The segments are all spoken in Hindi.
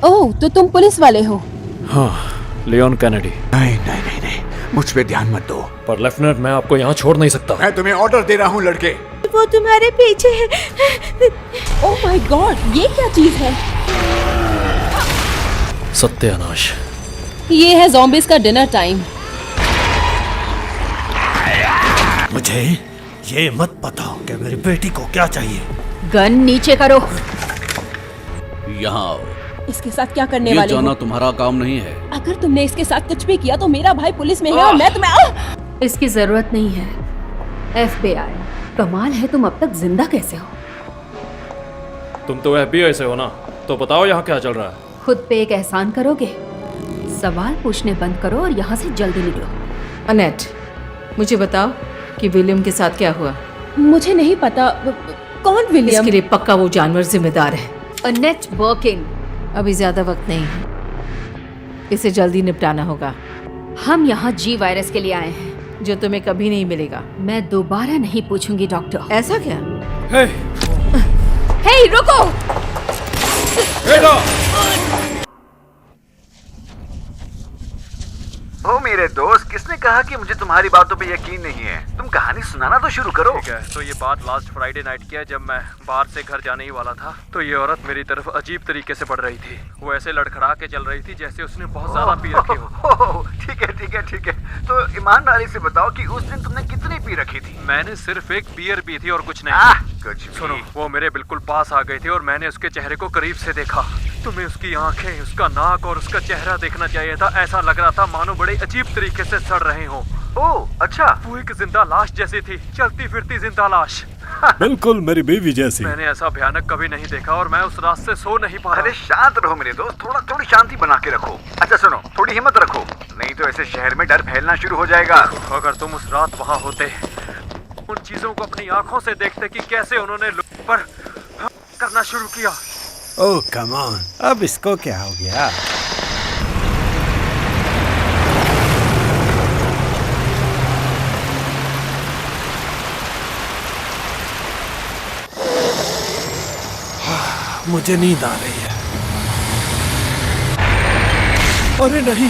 ओह, तो तुम पुलिस वाले हो? हाँ, लियोन कैनेडी। नहीं नहीं नहीं नहीं, मुझ पे ध्यान मत दो। पर लेफ्टिनेंट, मैं आपको यहाँ छोड़ नहीं सकता। मैं तुम्हें ऑर्डर दे रहा हूँ लड़के। वो तुम्हारे पीछे है। ओह माय गॉड, ये क्या चीज है? सत्यानाश। ये है ज़ॉम्बीज़ का डिनर टाइम। मुझे ये मत बताओ कि मेरी बेटी को क्या चाहिए। गन नीचे करो। यहाँ आओ। इसके साथ क्या करने ये वाले जाना हो? तुम्हारा काम नहीं है। अगर तुमने इसके साथ कुछ भी किया तो मेरा भाई पुलिस में है और मैं तुम्हें इसकी जरूरत नहीं है। FBI, कमाल है तुम अब तक जिंदा कैसे हो? तुम तो FBI से हो ना, तो बताओ यहाँ क्या चल रहा है। खुद पे एक एहसान करोगे? सवाल पूछने बंद करो और यहाँ से जल्दी निकलो। अनेट, मुझे बताओ कि विलियम के साथ क्या हुआ। मुझे नहीं पता। कौन विलियम? इसके लिए पक्का वो जानवर जिम्मेदार है। अनेट वर्किंग। अभी ज्यादा वक्त नहीं है, इसे जल्दी निपटाना होगा। हम यहाँ जी वायरस के लिए आए हैं, जो तुम्हें कभी नहीं मिलेगा। मैं दोबारा नहीं पूछूंगी डॉक्टर। ऐसा क्या? हे, हे रुको! ओ मेरे दोस्त, किसने कहा कि मुझे तुम्हारी बातों पे यकीन नहीं है? तुम कहानी सुनाना तो शुरू करो। ठीक है, तो ये बात लास्ट फ्राइडे नाइट की है, जब मैं बाहर से घर जाने ही वाला था, तो ये औरत मेरी तरफ अजीब तरीके से बढ़ रही थी। वो ऐसे लड़खड़ा के चल रही थी जैसे उसने बहुत ज्यादा पी रखी हो। ठीक है ठीक है ठीक है, तो ईमानदारी से बताओ कि उस दिन तुमने कितनी पी रखी थी? मैंने सिर्फ एक बियर पी थी और कुछ नहीं। कुछ भी। सुनो, वो मेरे बिल्कुल पास आ गई थी और मैंने उसके चेहरे को करीब से देखा। तुम्हें उसकी आंखें, उसका नाक और उसका चेहरा देखना चाहिए था। ऐसा लग रहा था मानो बड़े अजीब तरीके से सड़ रहे हो। ओह अच्छा। वो एक जिंदा लाश जैसी थी, चलती फिरती जिंदा लाश। बिल्कुल मेरी बीवी जैसी। मैंने ऐसा भयानक कभी नहीं देखा और मैं उस रात से सो नहीं पा अरे रहा। शांत रहो मेरे दोस्त, थोड़ी शांति बना के रखो। अच्छा सुनो, थोड़ी हिम्मत रखो, नहीं तो ऐसे शहर में डर फैलना शुरू हो जाएगा। अगर तुम उस रात वहाँ होते, उन चीजों को अपनी आंखों से देखते कि कैसे उन्होंने लोगों पर करना शुरू किया। ओह कम ऑन, अब इसको क्या हो गया? मुझे नींद आ रही है। अरे नहीं,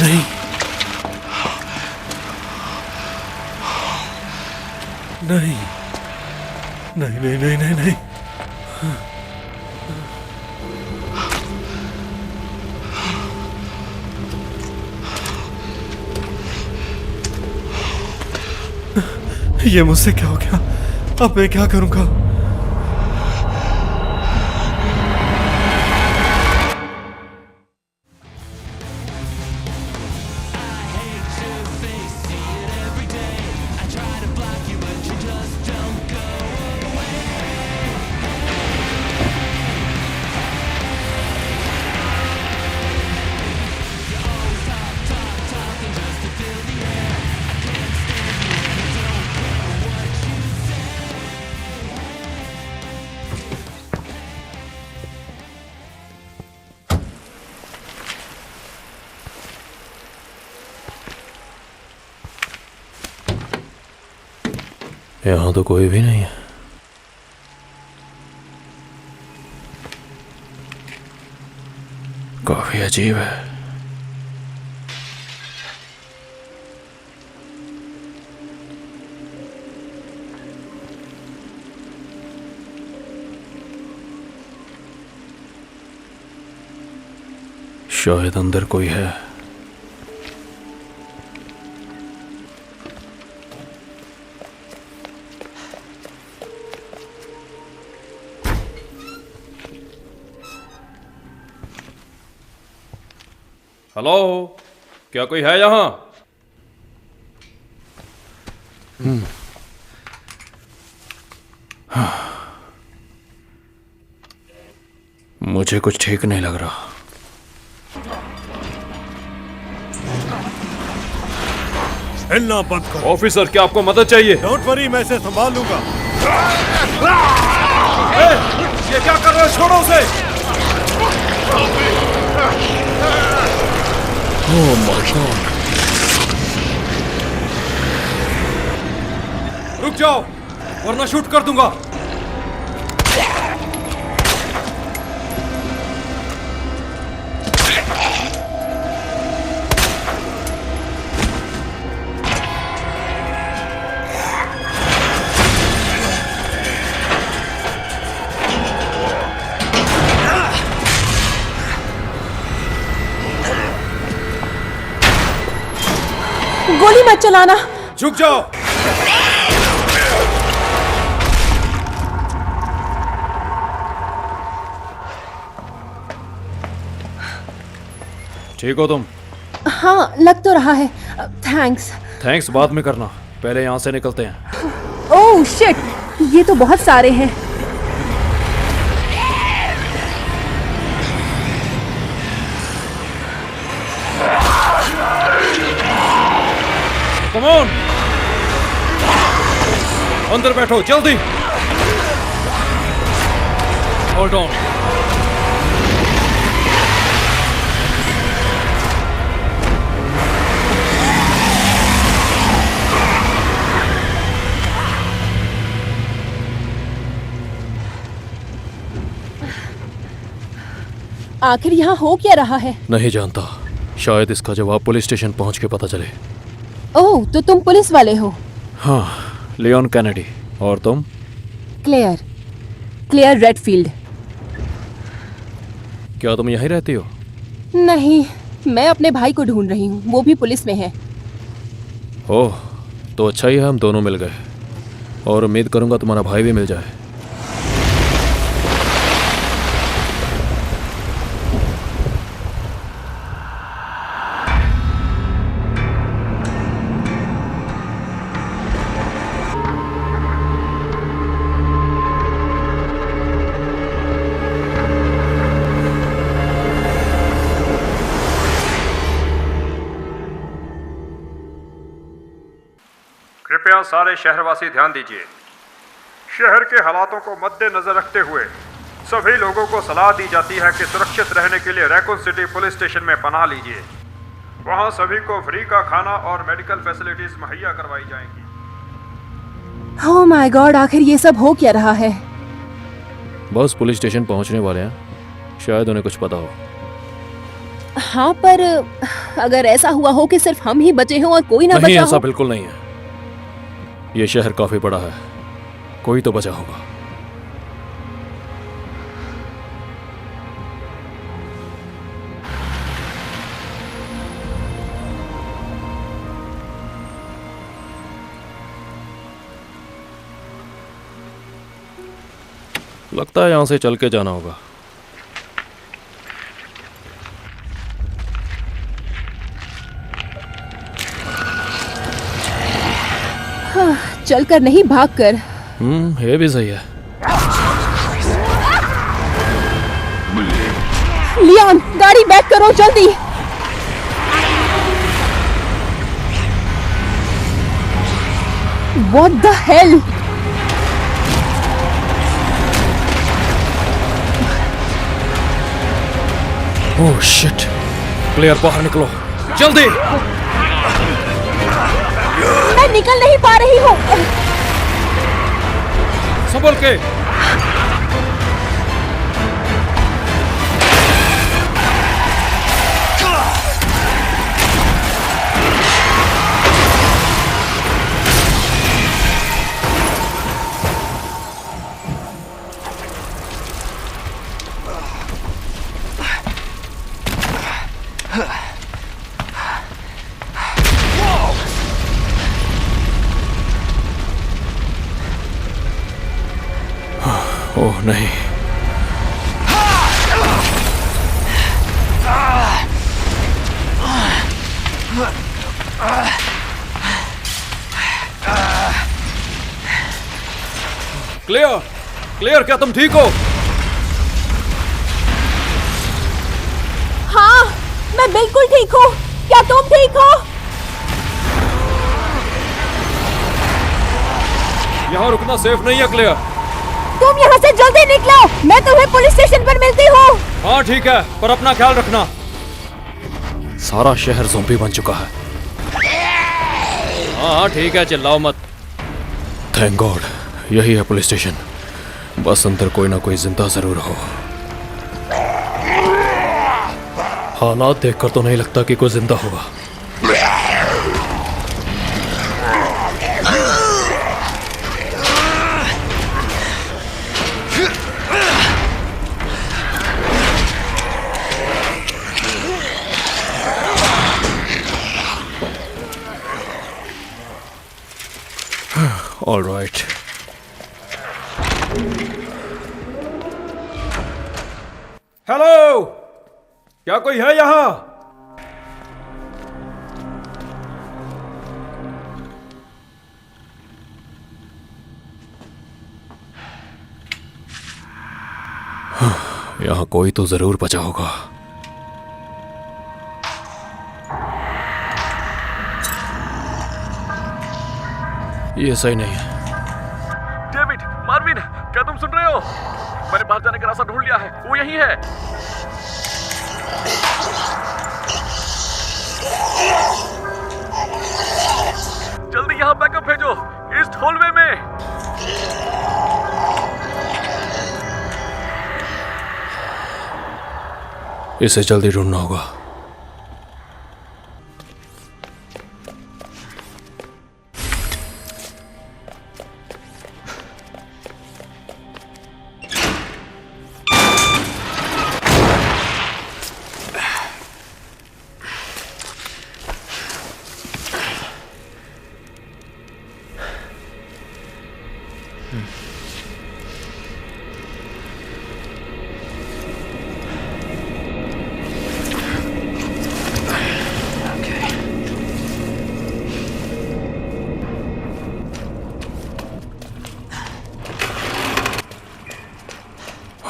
नहीं नहीं नहीं नहीं नहीं नहीं नहीं। ये मुझसे क्या हो गया? अब मैं क्या करूंगा? यहाँ तो कोई भी नहीं है। काफी अजीब है। शायद अंदर कोई है। हेलो, क्या कोई है यहाँ? मुझे कुछ ठीक नहीं लग रहा। हिलना बंद करो। ऑफिसर, क्या आपको मदद चाहिए? डोंट वरी, मैं इसे संभाल लूंगा। ये क्या कर रहे हो? छोड़ो उसे। Oh my God. रुक जाओ वरना शूट कर दूंगा। गोली मत चलाना। झुक जाओ। ठीक हो तुम? हाँ लग तो रहा है। थैंक्स। थैंक्स बाद में करना, पहले यहाँ से निकलते हैं। ओह शिट, ये तो बहुत सारे हैं। कम ऑन, अंदर बैठो जल्दी। Hold on. आखिर यहाँ हो क्या रहा है? नहीं जानता, शायद इसका जवाब पुलिस स्टेशन पहुंच के पता चले। ओह तो तुम पुलिस वाले हो? हाँ, लियोन कैनेडी। और तुम? Claire Redfield. क्या तुम यहीं रहती हो? नहीं, मैं अपने भाई को ढूंढ रही हूँ, वो भी पुलिस में है। ओह, तो अच्छा ही है हम दोनों मिल गए, और उम्मीद करूंगा तुम्हारा भाई भी मिल जाए। कृपया सारे शहरवासी ध्यान दीजिए। शहर के हालातों को मद्देनजर रखते हुए सभी लोगों को सलाह दी जाती है कि सुरक्षित रहने के लिए रैकून सिटी पुलिस स्टेशन में पनाह लीजिए। वहां सभी को फ्री का खाना और मेडिकल फैसिलिटीज मुहैया करवाई जाएंगी। ओह माय गॉड, आखिर ये सब हो क्या रहा है? बस पुलिस स्टेशन पहुंचने वाले हैं, शायद उन्हें कुछ पता हो। हाँ पर अगर ऐसा हुआ हो कि सिर्फ हम ही बचे हों और कोई ना नहीं, बचा ऐसा हो। बिल्कुल नहीं है। ये शहर काफी बड़ा है, कोई तो बचा होगा। लगता है यहां से चल के जाना होगा। चलकर नहीं, भागकर। ये भी सही है। लियोन, गाड़ी बैक करो जल्दी। What the hell? Oh shit, clear, बाहर निकलो जल्दी। मैं निकल नहीं पा रही हूँ। संभल के। ओह नहीं, क्लियर, क्लियर, क्या तुम ठीक हो? हाँ, मैं बिल्कुल ठीक हूँ। क्या तुम ठीक हो? यहाँ रुकना सेफ नहीं है क्लियर। तुम यहाँ से जल्दी निकलो, मैं तुम्हें पुलिस स्टेशन पर मिलती हूँ। हाँ ठीक है, पर अपना ख्याल रखना। सारा शहर ज़ॉम्बी बन चुका है। हाँ ठीक है, चिल्लाओ मत। थैंक गॉड, यही है पुलिस स्टेशन। बस अंदर कोई ना कोई जिंदा जरूर हो। हालात देखकर तो नहीं लगता कि कोई जिंदा होगा। All right. हेलो, क्या कोई है यहाँ? यहाँ कोई तो जरूर बचा होगा। ये सही नहीं है। डेविड, मार्विन, क्या तुम सुन रहे हो? मैंने बाहर जाने का रास्ता ढूंढ लिया है, वो यही है। जल्दी यहाँ बैकअप भेजो, ईस्ट हॉलवे में। इसे जल्दी ढूंढना होगा।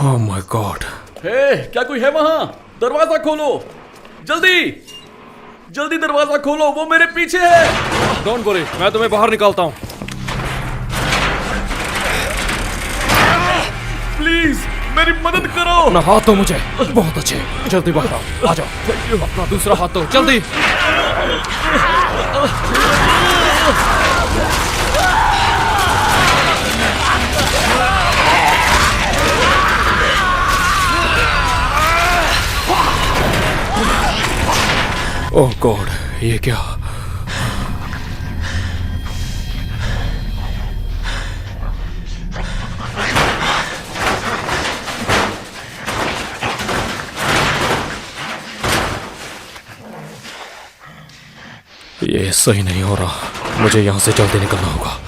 Oh my God! हे, क्या कोई है वहां? दरवाजा खोलो, जल्दी जल्दी दरवाजा खोलो, वो मेरे पीछे है। Don't worry, मैं तुम्हें बाहर निकालता हूँ। प्लीज मेरी मदद करो। अपना हाथ दो मुझे। बहुत अच्छे, जल्दी बाहर आओ। आ जाओ, अपना दूसरा हाथ दो, जल्दी। ओह गॉड, ये क्या? ये सही नहीं हो रहा। मुझे यहाँ से जल्दी निकलना होगा।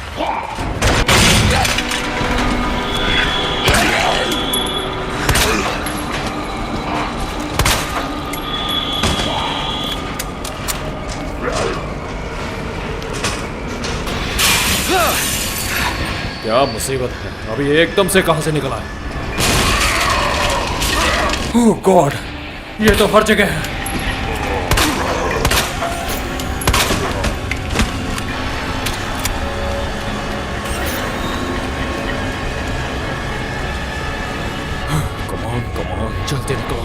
क्या मुसीबत है, अभी एकदम से कहां से निकला है? ओह गॉड, ये तो हर जगह है। कम ऑन, जल्दी निकलो।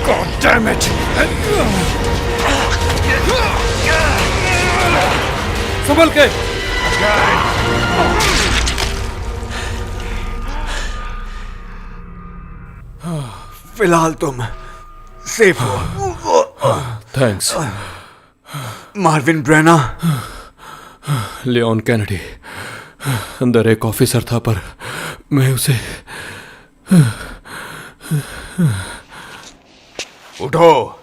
God damn it! संभल के। फिलहाल तुम सेफ हो। Thanks. Marvin Brenna. Leon Kennedy. अंदर एक ऑफिसर था, पर मैं उसे। उठो।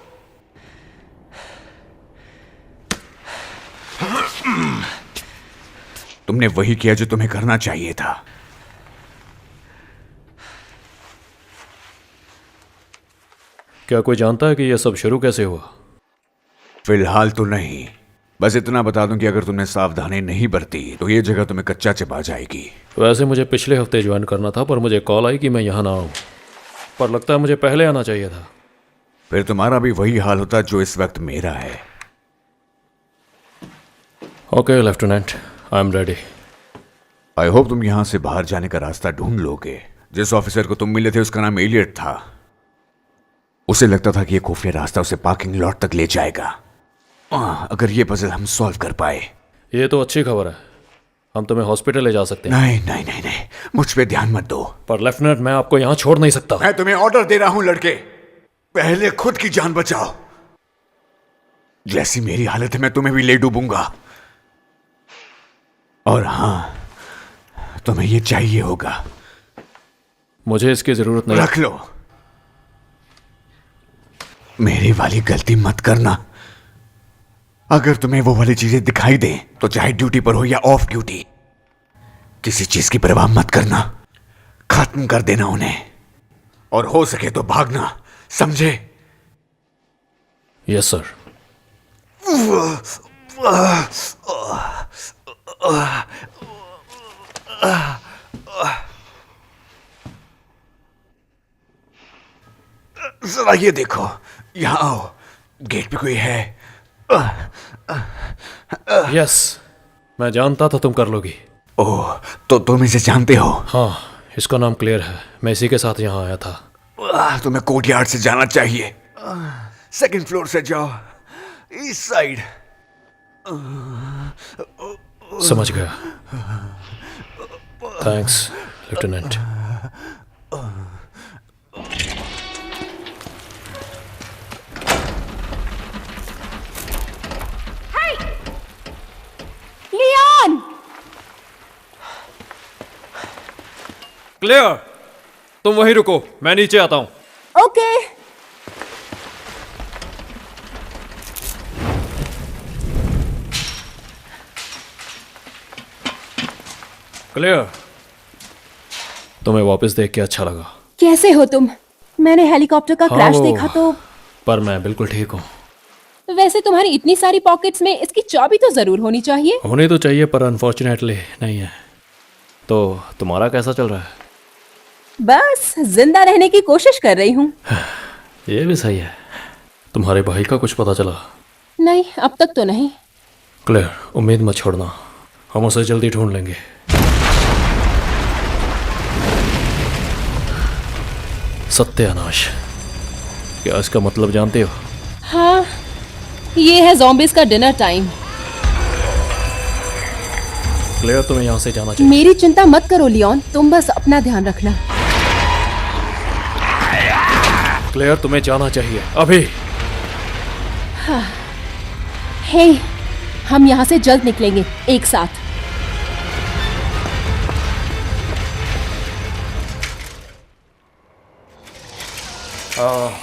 तुमने वही किया जो तुम्हें करना चाहिए था। क्या कोई जानता है कि यह सब शुरू कैसे हुआ? फिलहाल तो नहीं, बस इतना बता दूं कि अगर तुमने सावधानी नहीं बरती तो ये जगह तुम्हें कच्चा चिपा जाएगी। वैसे मुझे पिछले हफ्ते ज्वाइन करना था, पर मुझे कॉल आई कि मैं यहाँ ना आऊँ। पर लगता है मुझे पहले आना चाहिए था। फिर तुम्हारा भी वही हाल होता जो इस वक्त मेरा है। Okay lieutenant, I am ready. I hope तुम यहां से बाहर जाने का रास्ता ढूंढ लोगे। जिस ऑफिसर को तुम मिले थे उसका नाम एलियट था। उसे लगता था कि ये खुफिया रास्ता उसे पार्किंग लॉट तक ले जाएगा। अगर ये पजल हम सॉल्व कर पाए। ये तो अच्छी खबर है, हम तुम्हें हॉस्पिटल ले जा सकते हैं। नहीं नहीं नहीं नहीं, मुझ पे ध्यान मत दो। पर लेफ्टिनेंट, मैं आपको यहाँ छोड़ नहीं सकता। मैं तुम्हें ऑर्डर दे रहा हूं लड़के, पहले खुद की जान बचाओ। जैसी मेरी हालत है मैं तुम्हें भी ले डूबूंगा। और हाँ, तुम्हें ये चाहिए होगा। मुझे इसकी जरूरत नहीं। रख लो। मेरी वाली गलती मत करना। अगर तुम्हें वो वाली चीजें दिखाई दें तो चाहे ड्यूटी पर हो या ऑफ ड्यूटी, किसी चीज की परवाह मत करना। खत्म कर देना उन्हें, और हो सके तो भागना, समझे? Yes sir. जरा ये देखो, यहां आओ। गेट पे कोई है? यस, मैं जानता था तुम कर लोगी। ओह, तो तुम इसे जानते हो? हाँ, इसका नाम क्लियर है। मैं इसी के साथ यहाँ आया था। तुम्हें कोर्टयार्ड से जाना चाहिए। सेकंड फ्लोर से जाओ, ईस्ट साइड। समझ गया। Thanks lieutenant. लियोन! क्लियर, तुम वहीं रुको, मैं नीचे आता हूं। ओके। क्लियर, तुम्हें वापस देख के अच्छा लगा। कैसे हो तुम? मैंने हेलीकॉप्टर का क्रैश वो- देखा तो। पर मैं बिल्कुल ठीक हूँ। वैसे तुम्हारी इतनी सारी पॉकेट्स में इसकी चाबी तो जरूर होनी चाहिए। होनी तो चाहिए, पर अनफॉर्चुनेटली नहीं है। तो तुम्हारा कैसा चल रहा है? बस जिंदा रहने की कोशिश कर रही हूँ। ये भी सही है। तुम्हारे भाई का कुछ पता चला? नहीं, अब तक तो नहीं। क्लियर, उम्मीद मत छोड़ना, हम उसे जल्दी ढूंढ लेंगे। सत्यानाश, क्या इसका मतलब जानते हो? हाँ, ये है ज़ॉम्बीज़ का डिनर टाइम। क्लियर, तुम्हें यहाँ से जाना चाहिए। मेरी चिंता मत करो लियोन, तुम बस अपना ध्यान रखना। क्लियर, तुम्हें जाना चाहिए अभी। हे, हम यहाँ से जल्द निकलेंगे एक साथ।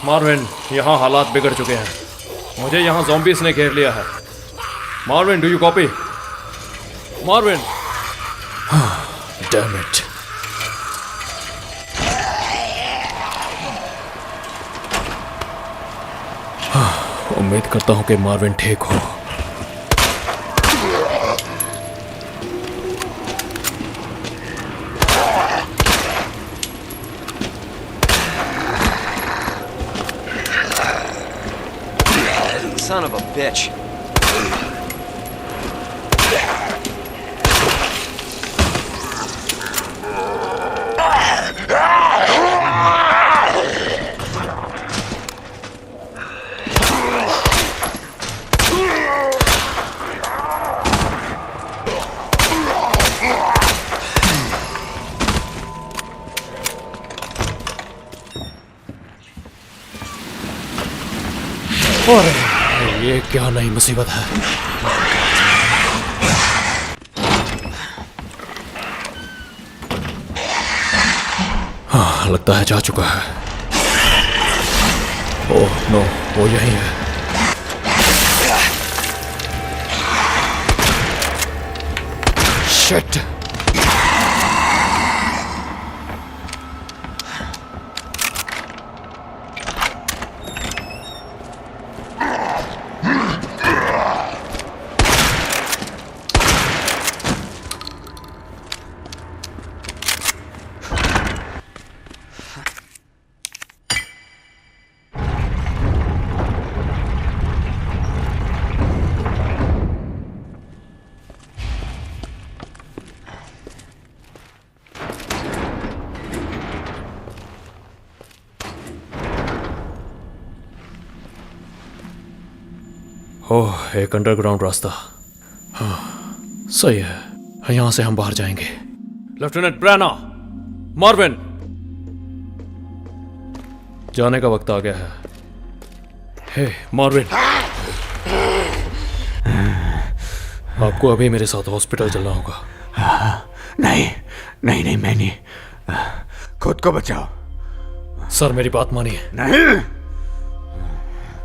मार्विन, यहाँ हालात बिगड़ चुके हैं। मुझे यहाँ ज़ॉम्बीज़ ने घेर लिया है। Marvin, do you copy? Marvin, damn it. उम्मीद करता हूँ कि मार्विन ठीक हो। Son of a bitch. ये क्या नई मुसीबत है? हाँ, लगता है जा चुका है। ओह नो, वो यहीं है। शिट। ओह, एक अंडरग्राउंड रास्ता। हाँ, सही है। यहाँ से हम बाहर जाएंगे। लेफ्टिनेंट ब्रैना, मार्विन, जाने का वक्त आ गया है। हे मार्विन, आपको अभी मेरे साथ हॉस्पिटल चलना होगा। नहीं नहीं नहीं, मैं नहीं। खुद को बचाओ। सर मेरी बात मानिए। नहीं।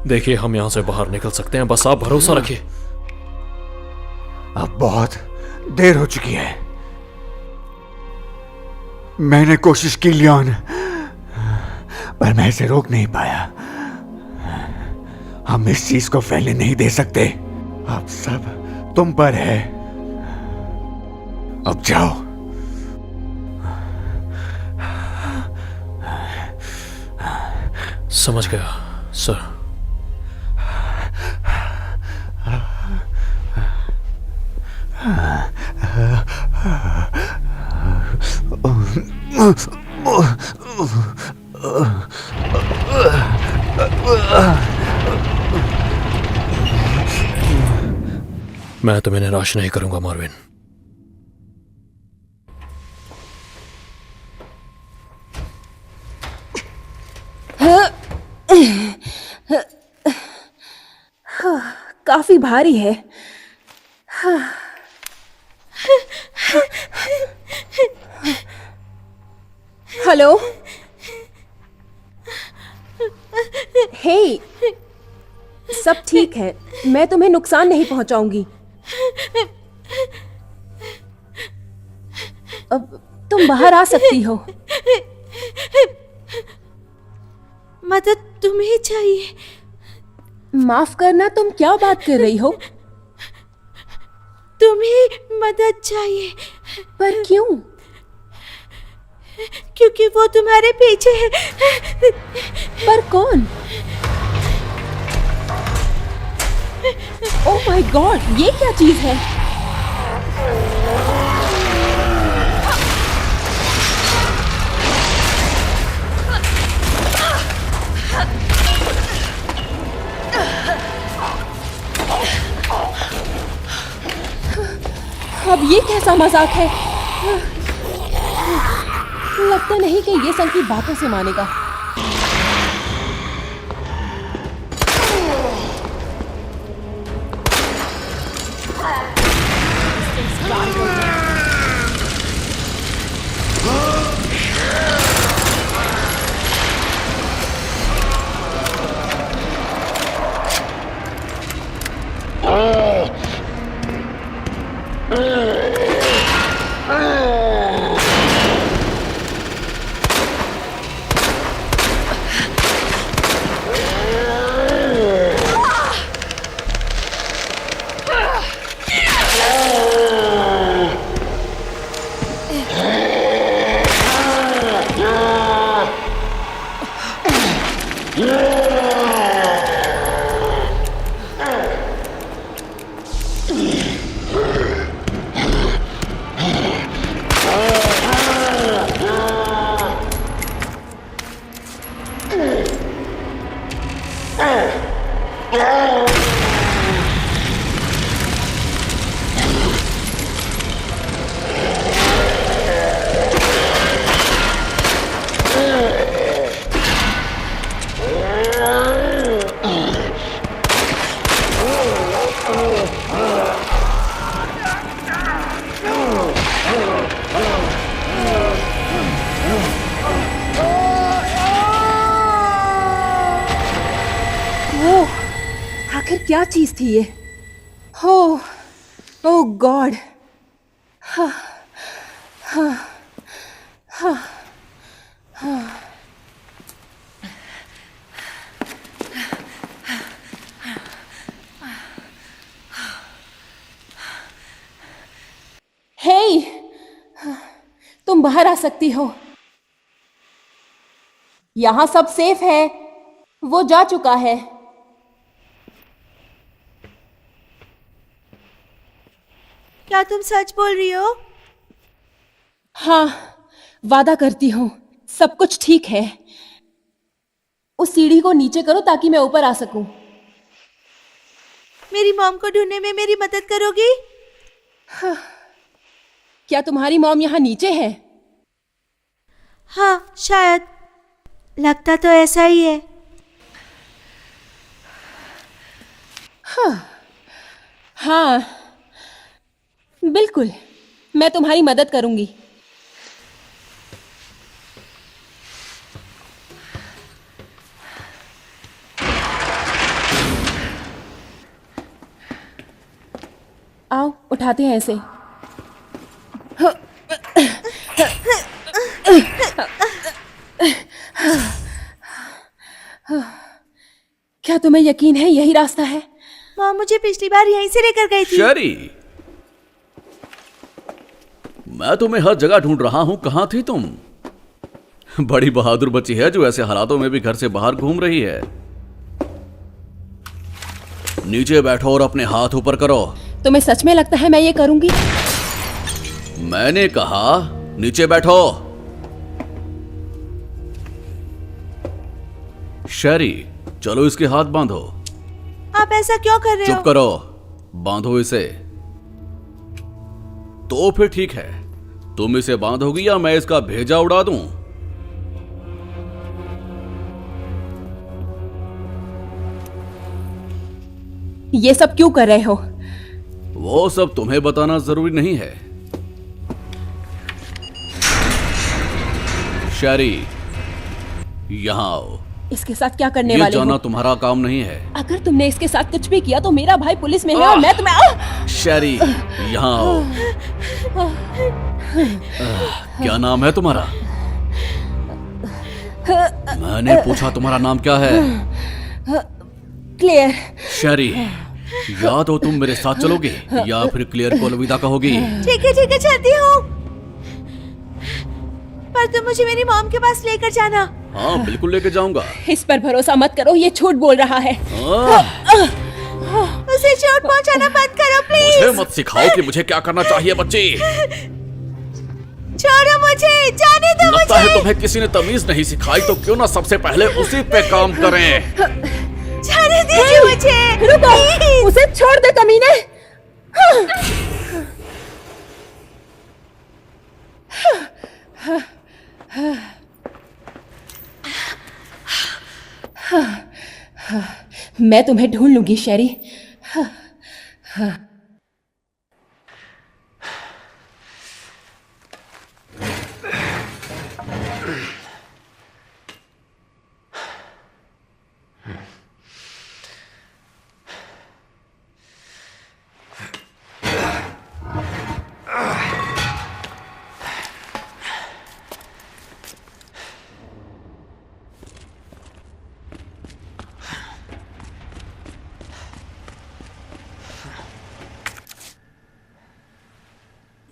देखिए, हम यहां से बाहर निकल सकते हैं, बस आप भरोसा रखिए। अब बहुत देर हो चुकी है। मैंने कोशिश की लियोन, पर मैं इसे रोक नहीं पाया। हम इस चीज को फैलने नहीं दे सकते। अब सब तुम पर है। अब जाओ। समझ गया सर। मैं तुम्हें निराश नहीं करूंगा मार्विन। काफी भारी है। हेलो। हे, सब ठीक है, मैं तुम्हें नुकसान नहीं पहुंचाऊंगी। अब तुम बाहर आ सकती हो। मदद तुम्हें चाहिए। माफ करना, तुम क्या बात कर रही हो? तुम्हें मदद चाहिए। पर क्यों? क्योंकि वो तुम्हारे पीछे है। पर कौन? ओह माय गॉड, ये क्या चीज है? अब ये कैसा मजाक है? लगता नहीं कि ये संकी बातों से मानेगा। आखिर क्या चीज थी ये? ओह गॉड। हे, तुम बाहर आ सकती हो। यहां सब सेफ है। वो जा चुका है। क्या तुम सच बोल रही हो? हाँ, वादा करती हूँ, सब कुछ ठीक है। उस सीढ़ी को नीचे करो ताकि मैं ऊपर आ सकूं। मेरी मॉम को ढूंढने में मेरी मदद करोगी? क्या तुम्हारी मॉम यहाँ नीचे है? हाँ, शायद। लगता तो ऐसा ही है। हाँ, बिल्कुल, मैं तुम्हारी मदद करूंगी। आओ, उठाते हैं इसे। क्या तुम्हें यकीन है यही रास्ता है? मॉम मुझे पिछली बार यहीं से लेकर गई थी। शेरी, मैं तुम्हें हर जगह ढूंढ रहा हूं, कहां थी तुम? बड़ी बहादुर बच्ची है जो ऐसे हालातों में भी घर से बाहर घूम रही है। नीचे बैठो और अपने हाथ ऊपर करो। तुम्हें सच में लगता है मैं ये करूंगी? मैंने कहा नीचे बैठो। शेरी, चलो इसके हाथ बांधो। आप ऐसा क्यों कर रहे हो? चुप करो, बांधो इसे। तो फिर ठीक है, तुम इसे बांधोगी या मैं इसका भेजा उड़ा दूं? ये सब क्यों कर रहे हो? वो सब तुम्हें बताना जरूरी नहीं है। शेरी, यहां आओ। इसके साथ क्या करने ये वाले जाना हो? तुम्हारा काम नहीं है। अगर तुमने इसके साथ कुछ भी किया तो मेरा भाई पुलिस में है और मैं तुम्हें शेरी, यहाँ आओ। क्या नाम है तुम्हारा? मैंने पूछा तुम्हारा नाम क्या है? क्लियर। शेरी, या तो तुम मेरे साथ चलोगी या फिर क्लियर को अलविदा कहोगी। ठीक है, चलती हूँ। पर तुम मुझे मेरी मॉम के पास लेकर जाना। हाँ, बिल्कुल लेके जाऊंगा। इस पर भरोसा मत करो, ये झूठ बोल रहा है। उसे चोट पहुंचाना बंद करो प्लीज। मुझे मत सिखाओ कि मुझे क्या करना चाहिए बच्ची। छोड़ो मुझे, जाने दो लगता मुझे। है तुम्हें किसी ने तमीज नहीं सिखाई, तो क्यों ना सबसे पहले उसी पे काम करें। जाने दीजिए मुझे। रुको, उसे छोड़ दे कमीने। मैं तुम्हें ढूंढ लूंगी शेरी।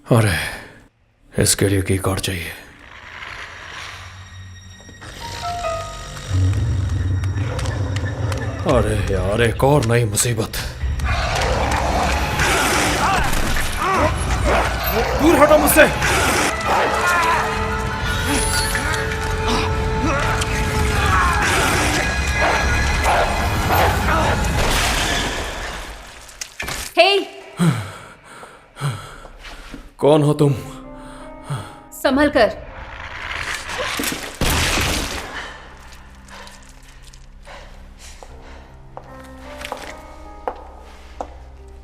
अरे, इसके लिए की कार्ड चाहिए। अरे यार, एक और नई मुसीबत। दूर हटो मुझसे। हे, कौन हो तुम? संभल कर।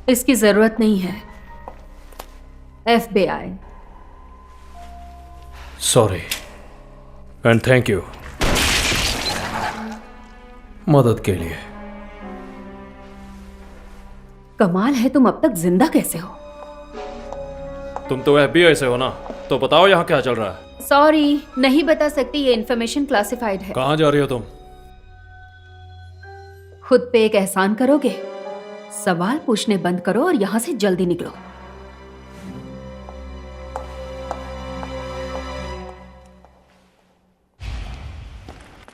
इसकी जरूरत नहीं है। FBI। Sorry and thank you मदद के लिए। कमाल है, तुम अब तक जिंदा कैसे हो? तुम तो FBI से हो ना, तो बताओ यहाँ क्या चल रहा है। सॉरी, नहीं बता सकती, ये इन्फॉर्मेशन क्लासिफाइड है। कहाँ जा रही हो तुम? खुद पे एक एहसान करोगे? सवाल पूछने बंद करो और यहां से जल्दी निकलो।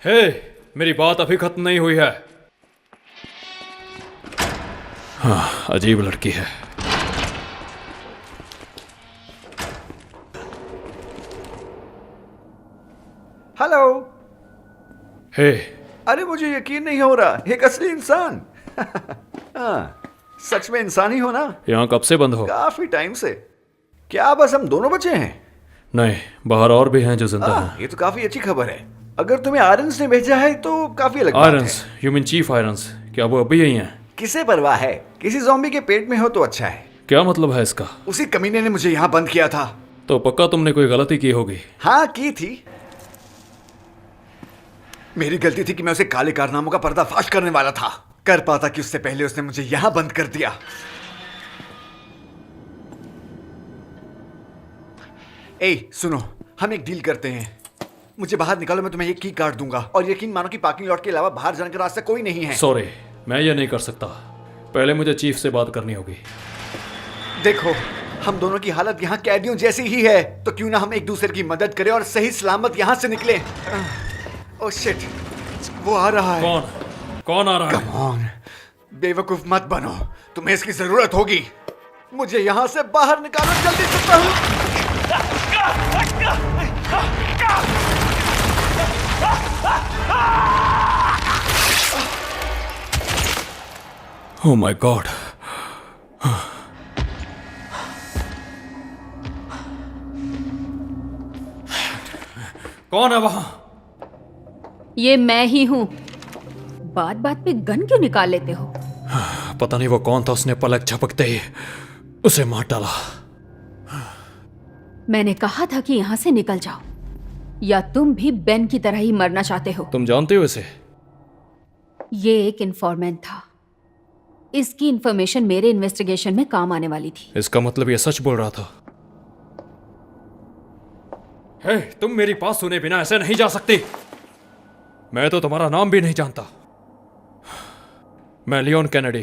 हे, मेरी बात अभी खत्म नहीं हुई है। हाँ, अजीब लड़की है। हेलो। हे, अरे मुझे यकीन नहीं हो रहा, एक असली इंसान। हाँ, सच में इंसान ही हो ना? यहाँ कब से बंद हो? काफी टाइम से। क्या बस हम दोनों बचे हैं? नहीं, बाहर और भी हैं जो जिंदा हैं। ये तो काफी अच्छी खबर है। अगर तुम्हें आयरन्स ने भेजा है तो काफी अलग बात है। Irons? You mean chief irons? क्या वो अभी यही हैं? किसे परवाह है? किसी ज़ॉम्बी के पेट में हो तो अच्छा है। क्या मतलब है इसका? उसी कमीने ने मुझे यहाँ बंद किया था। तो पक्का तुमने कोई गलती की होगी। हाँ, की थी। मेरी गलती थी कि मैं उसे काले कारनामों का पर्दाफाश करने वाला था। कर पाता कि उससे पहले उसने मुझे यहाँ बंद कर दिया। ए, सुनो, हम एक डील करते हैं। मुझे बाहर निकालो, मैं तुम्हें एक की कार्ड दूंगा और यकीन मानो कि पार्किंग लॉट के अलावा बाहर जाने का रास्ता कोई नहीं है। सॉरी, मैं ये नहीं कर सकता। पहले मुझे चीफ से बात करनी होगी। देखो, हम दोनों की हालत यहाँ कैदियों जैसी ही है, तो क्यों ना हम एक दूसरे की मदद करें और सही सलामत यहाँ से निकलें। ओह शिट, वो आ रहा है। कौन आ रहा है? कम ऑन, बेवकूफ मत बनो, तुम्हें इसकी जरूरत होगी। मुझे यहाँ से बाहर निकालो जल्दी से। Oh my God. कौन है वहां? ये मैं ही हूं। बात बात पे गन क्यों निकाल लेते हो? पता नहीं वो कौन था, उसने पलक झपकते ही उसे मार डाला। मैंने कहा था कि यहां से निकल जाओ, या तुम भी बेन की तरह ही मरना चाहते हो? तुम जानते हो इसे? ये एक इन्फॉर्मेंट था। इसकी इंफॉर्मेशन मेरे इन्वेस्टिगेशन में काम आने वाली थी। इसका मतलब ये सच बोल रहा था। हे, तुम मेरी बात सुने बिना ऐसे नहीं जा सकती। मैं तो तुम्हारा नाम भी नहीं जानता। मैं लियोन कैनेडी।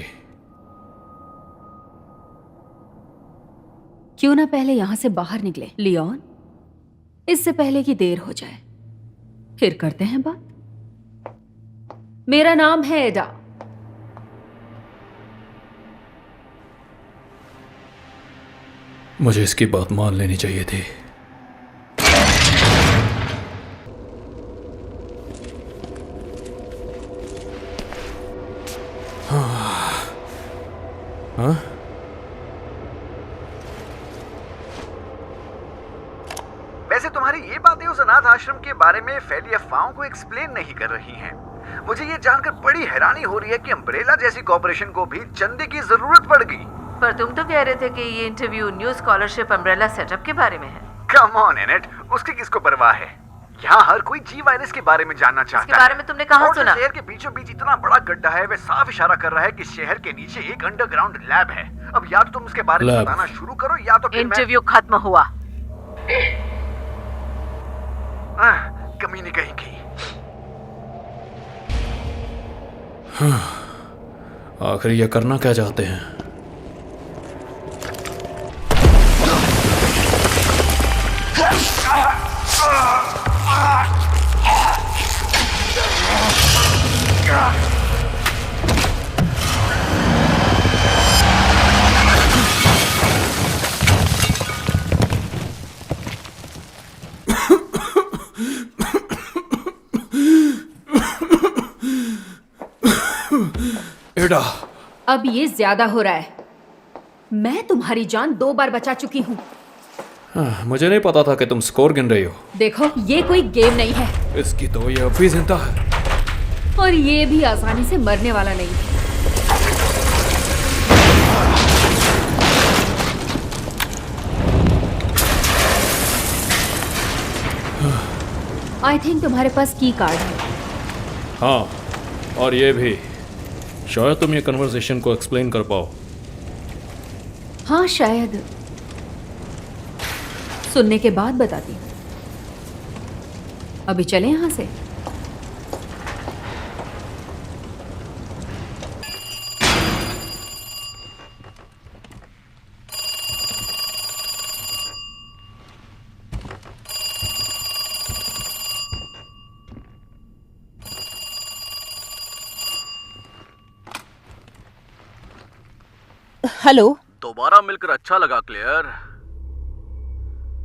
क्यों ना पहले यहां से बाहर निकले लियोन, इससे पहले कि देर हो जाए। फिर करते हैं बात। मेरा नाम है एडा। मुझे इसकी बात मान लेनी चाहिए थी। हाँ? वैसे तुम्हारी ये बातें उस अनाथ आश्रम के बारे में फैली अफवाहों को एक्सप्लेन नहीं कर रही हैं। मुझे ये जानकर बड़ी हैरानी हो रही है कि अम्ब्रेला जैसी कॉर्पोरेशन को भी चंदे की जरूरत पड़ गई। पर तुम तो कह रहे थे कि ये interview new scholarship umbrella setup के बारे में है। कम ऑन एनेट, उसकी किसको परवाह है? यहाँ हर कोई जी वायरस के बारे में जानना चाहता है। इसके बारे में तुमने कहाँ सुना? शहर के बीचों बीच इतना बड़ा गड्ढा है, वह साफ इशारा कर रहा है कि शहर के नीचे एक अंडरग्राउंड लैब है। अब या तो तुम उसके बारे में बताना शुरू करो या तो फिर इंटरव्यू खत्म हुआ। कमीनी कहीं की। आखिर ये करना क्या चाहते हैं? एडा, अब ये ज्यादा हो रहा है। मैं तुम्हारी जान 2 बार बचा चुकी हूँ। मुझे नहीं पता था कि तुम स्कोर गिन रही हो। देखो, ये कोई गेम नहीं है। इसकी तो ये अब भी जिंदा है, और ये भी आसानी से मरने वाला नहीं है। आई थिंक तुम्हारे पास की कार्ड है। हाँ, और ये भी। शायद तुम ये कन्वर्सेशन को एक्सप्लेन कर पाओ। हाँ, शायद। सुनने के बाद बताती हूँ। अभी चलें यहाँ से। हेलो। दोबारा मिलकर अच्छा लगा क्लेयर।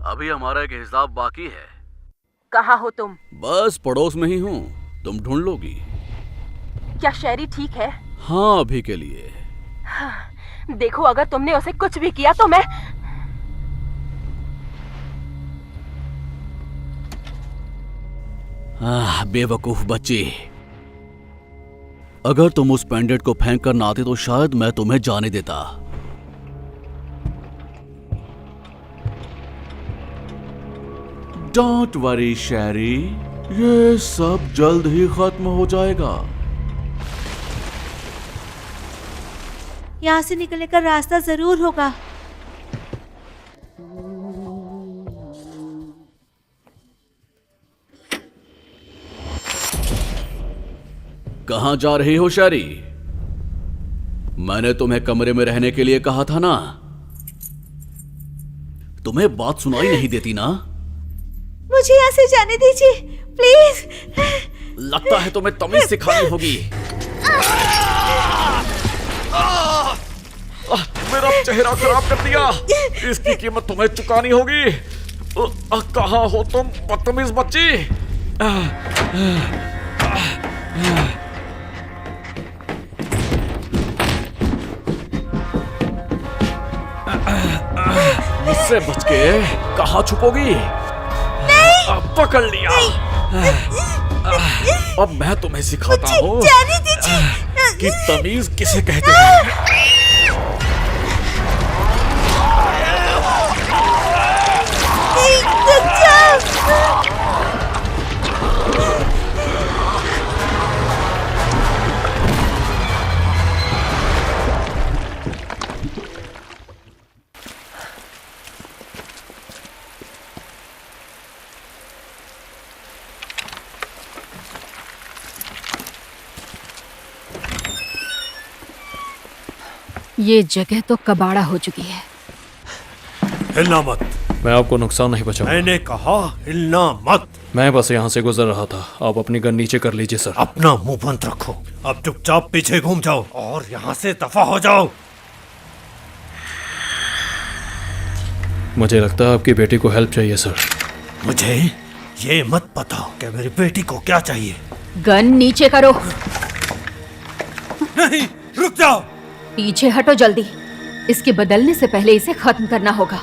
अभी हमारा एक हिसाब बाकी है। कहाँ हो तुम? बस पड़ोस में ही हूँ, तुम ढूंढ लोगी। क्या शेरी ठीक है? हाँ, अभी के लिए। देखो अगर तुमने उसे कुछ भी किया तो मैं... बेवकूफ बच्ची, अगर तुम उस पेंडेंट को फेंक कर ना आते तो शायद मैं तुम्हें जाने देता। डोंट वरी शैरी, ये सब जल्द ही खत्म हो जाएगा। यहाँ से निकलने का रास्ता जरूर होगा। कहां जा रही हो शैरी? मैंने तुम्हें कमरे में रहने के लिए कहा था ना। तुम्हें बात सुनाई नहीं देती ना? मुझे यहाँ से जाने दीजिए प्लीज। लगता है तुम्हें तमीज सिखानी होगी। मेरा चेहरा खराब कर दिया, इसकी कीमत तुम्हें चुकानी होगी। कहां हो तुम बदतमीज बच्ची? मुझसे बच के कहां छुपोगी? पकड़ लिया। अब मैं तुम्हें सिखाता हूँ कि तमीज किसे कहते हैं। ये जगह तो कबाड़ा हो चुकी है। हिलना मत। मैं आपको नुकसान नहीं पहुंचाऊंगा। मैंने कहा हिलना मत। मैं बस यहाँ से गुजर रहा था। आप अपनी गन नीचे कर लीजिए सर। अपना मुंह बंद रखो। अब चुपचाप पीछे घूम जाओ और यहाँ से दफा हो जाओ। मुझे लगता है आपकी बेटी को हेल्प चाहिए सर। मुझे ये मत बताओ कि मेरी बेटी को क्या चाहिए। गन नीचे करो। नहीं, रुक जाओ। पीछे हटो जल्दी। इसके बदलने से पहले इसे खत्म करना होगा।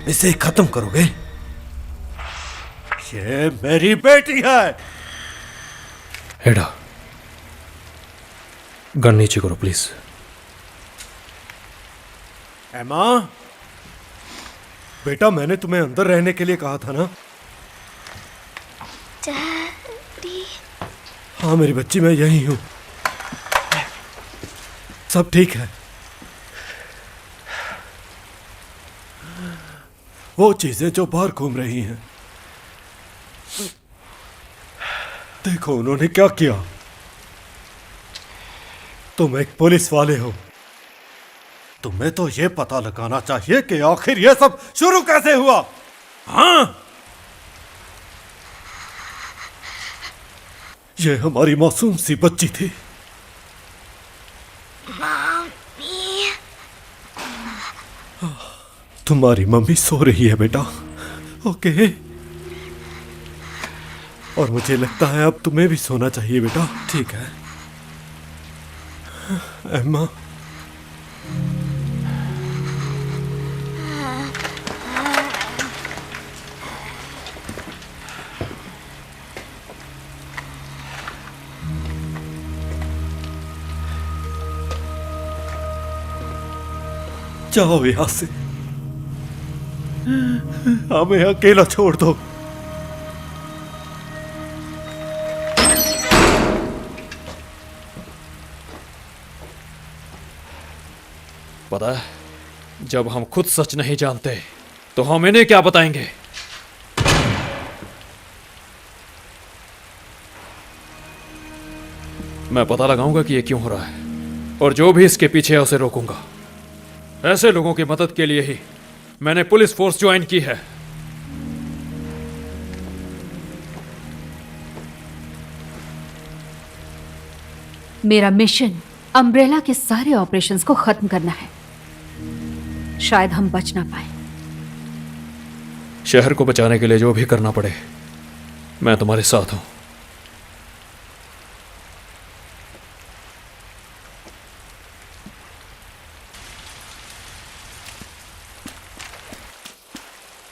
इसे खत्म करोगे? ये मेरी बेटी है। हेडा, गन नीचे करो प्लीज। एमा, बेटा मैंने तुम्हें अंदर रहने के लिए कहा था ना। हाँ मेरी बच्ची, मैं यही हूं। सब ठीक है। वो चीजें जो बाहर घूम रही हैं, देखो उन्होंने क्या किया। तुम एक पुलिस वाले हो, तुम्हें तो ये पता लगाना चाहिए कि आखिर ये सब शुरू कैसे हुआ। हाँ, ये हमारी मासूम सी बच्ची थी। तुम्हारी मम्मी सो रही है बेटा। ओके, और मुझे लगता है अब तुम्हें भी सोना चाहिए बेटा। ठीक है एम्मा। जाओ यहां से, हमें अकेला छोड़ दो। पता है, जब हम खुद सच नहीं जानते तो हम इन्हें क्या बताएंगे। मैं पता लगाऊंगा कि ये क्यों हो रहा है और जो भी इसके पीछे है उसे रोकूंगा। ऐसे लोगों की मदद के लिए ही मैंने पुलिस फोर्स ज्वाइन की है। मेरा मिशन अम्ब्रेला के सारे ऑपरेशंस को खत्म करना है। शायद हम बच ना पाए। शहर को बचाने के लिए जो भी करना पड़े, मैं तुम्हारे साथ हूं।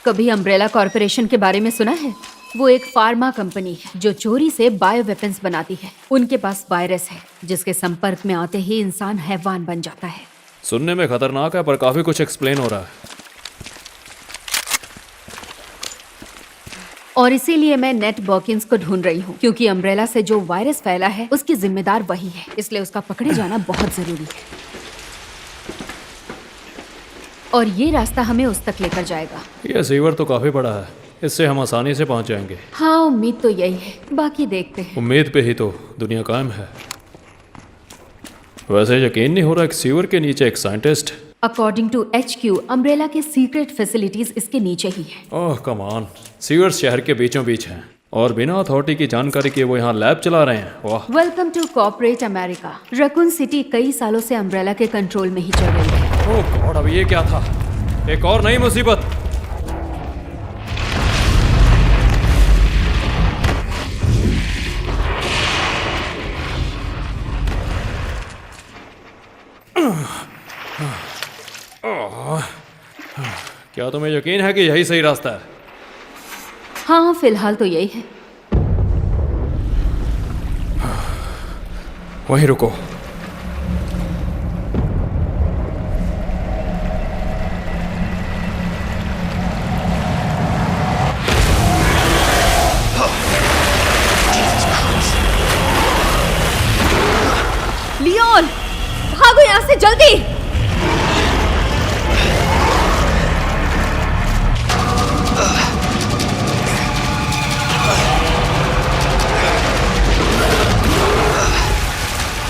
कभी अम्ब्रेला कॉर्पोरेशन के बारे में सुना है? वो एक फार्मा कंपनी है जो चोरी से बायो वेपन्स बनाती है। उनके पास वायरस है जिसके संपर्क में आते ही इंसान हैवान बन जाता है। सुनने में खतरनाक है पर काफी कुछ एक्सप्लेन हो रहा है। और इसीलिए मैं नेट बॉकिंस को ढूंढ रही हूँ, क्योंकि अम्ब्रेला से जो वायरस फैला है उसकी जिम्मेदार वही है, इसलिए उसका पकड़े जाना बहुत जरूरी है। और ये रास्ता हमें उस तक लेकर जाएगा। यह सीवर तो काफी बड़ा है, इससे हम आसानी से पहुंच जाएंगे। हाँ, उम्मीद तो यही है, बाकी देखते हैं। उम्मीद पे ही तो दुनिया कायम है। वैसे यकीन नहीं हो रहा कि सीवर के नीचे एक scientist. According to HQ, Umbrella के सीक्रेट फैसिलिटीज इसके नीचे ही है। ओह कम ऑन, सीवर शहर के बीचों बीच हैं और बिना अथॉरिटी की जानकारी के वो यहाँ लैब चला रहे हैं। वाह। Welcome to corporate America. Raccoon City कई सालों से अम्ब्रेला के कंट्रोल में ही चल रही है। ओह गॉड, अब ये क्या था? एक और नई मुसीबत। क्या तुम्हें यकीन है कि यही सही रास्ता है? हाँ, फिलहाल तो यही है। वहीं रुको। लियोन, भागो यहाँ से जल्दी।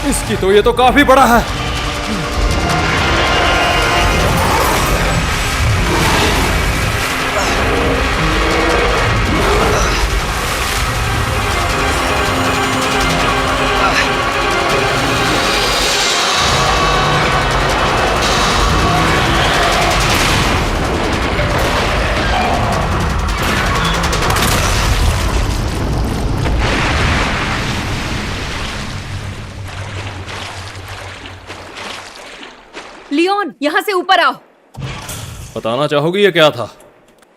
इसकी तो ये तो काफी बड़ा है। लियोन, यहाँ से ऊपर आओ। बताना चाहोगी ये क्या था?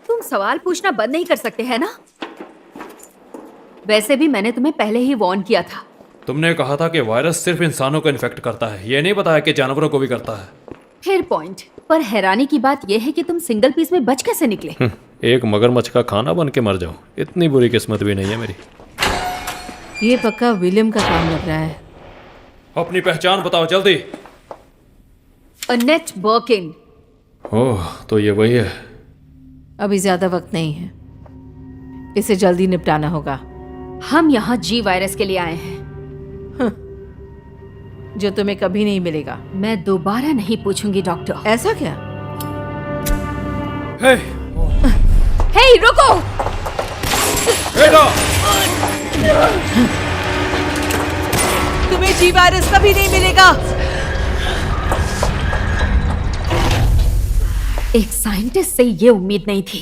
तुम सवाल पूछना बंद नहीं कर सकते हैं ना? वैसे भी मैंने तुम्हें पहले ही वार्न किया था। तुमने कहा था कि वायरस सिर्फ इंसानों को इन्फेक्ट करता है, ये नहीं पता है कि जानवरों को भी करता है। फिर पॉइंट। पर हैरानी की बात यह है कि तुम सिंगल पीस में बच कैसे निकले? एक मगरमच्छ का खाना बन के मर जाऊं, इतनी बुरी किस्मत भी नहीं है मेरी। ये पक्का विलियम का काम लग रहा है। अपनी पहचान बताओ जल्दी। अनेट बर्किन। ओह, तो ये वही है। अभी ज्यादा वक्त नहीं है, इसे जल्दी निपटाना होगा। हम यहाँ जी वायरस के लिए आए हैं, जो तुम्हें कभी नहीं मिलेगा। मैं दोबारा नहीं पूछूंगी डॉक्टर। ऐसा क्या? हे रुको! तुम्हें जी वायरस कभी नहीं मिलेगा। एक साइंटिस्ट से ये उम्मीद नहीं थी।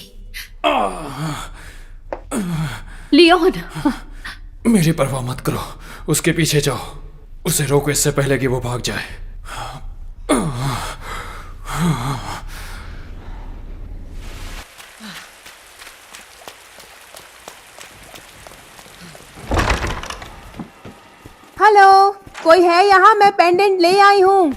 लियोन, मेरी परवाह मत करो, उसके पीछे जाओ, उसे रोको इससे पहले कि वो भाग जाए। हेलो, कोई है यहाँ? मैं पेंडेंट ले आई हूँ।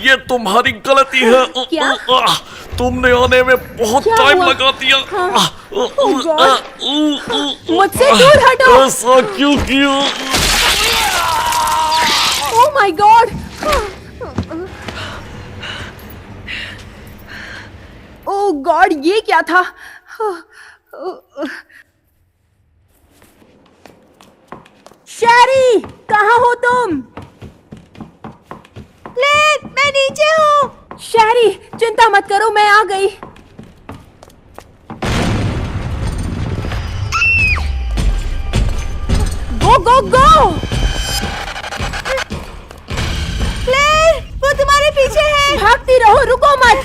ये तुम्हारी गलती है। क्या? तुमने आने में बहुत क्या टाइम हुआ? लगा दिया। मुझसे दूर हटो। ऐसा क्यों किया? Oh my God! Oh God, ये क्या था? शैरी, कहाँ हो तुम? मैं नीचे हूँ। शैरी, चिंता मत करो, मैं आ गई। गो गो गो! क्लेयर, वो तुम्हारे पीछे है। भागती रहो, रुको मत।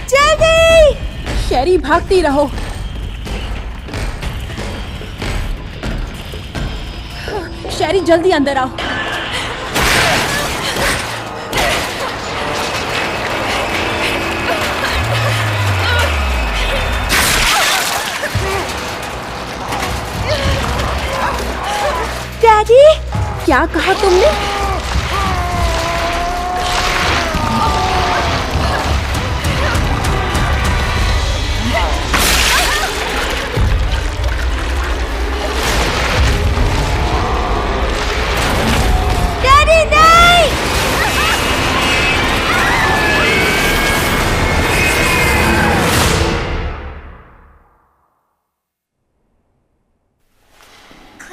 जल्दी! शैरी, भागती रहो। शेरी जल्दी अंदर आओ। डैडी, क्या कहा तुमने? डैडी नहीं।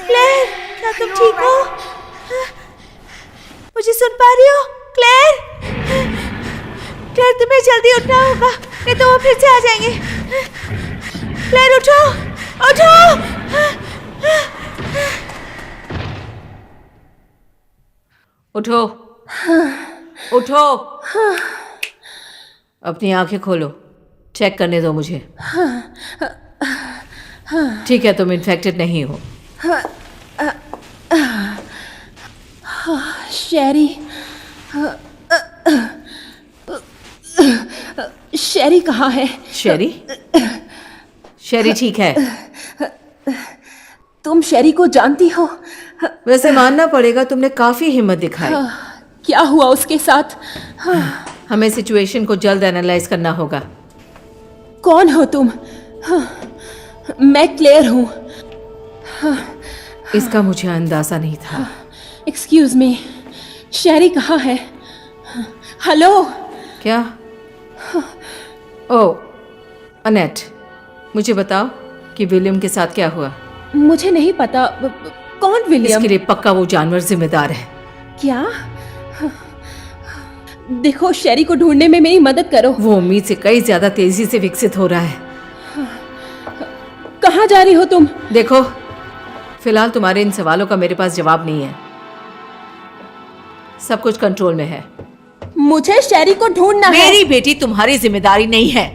क्लेयर, क्या तुम ठीक हो? मुझे सुन पा रही हो? क्लेयर, क्लेयर तुम्हें जल्दी उठना होगा, नहीं तो वो फिर से आ जाएंगे। क्लेयर उठो, उठो। उठो, उठो। अपनी आंखें खोलो, चेक करने दो मुझे। ठीक है, तुम इन्फेक्टेड नहीं हो। शेरी, शेरी कहाँ है? शेरी? शेरी ठीक है। तुम शेरी को जानती हो? वैसे मानना पड़ेगा, तुमने काफी हिम्मत दिखाई। क्या हुआ उसके साथ? हमें सिचुएशन को जल्द एनालाइज करना होगा। कौन हो तुम? मैं क्लेयर हूँ। इसका मुझे अंदाजा नहीं था। एक्सक्यूज मी, शेरी कहाँ है? हेलो? क्या? ओ, अनेट, मुझे बताओ कि विलियम के साथ क्या हुआ। मुझे नहीं पता। कौन विलियम? इसके लिए पक्का वो जानवर जिम्मेदार है। क्या? देखो, शेरी को ढूंढने में मेरी मदद करो। वो उम्मीद से कई ज्यादा तेजी से विकसित हो रहा है। कहाँ जा रही हो तुम? देखो, फिलहाल तुम्हारे इन सवालों का मेरे पास जवाब नहीं है। सब कुछ कंट्रोल में है। मुझे शेरी को ढूंढना है। मेरी बेटी तुम्हारी जिम्मेदारी नहीं है।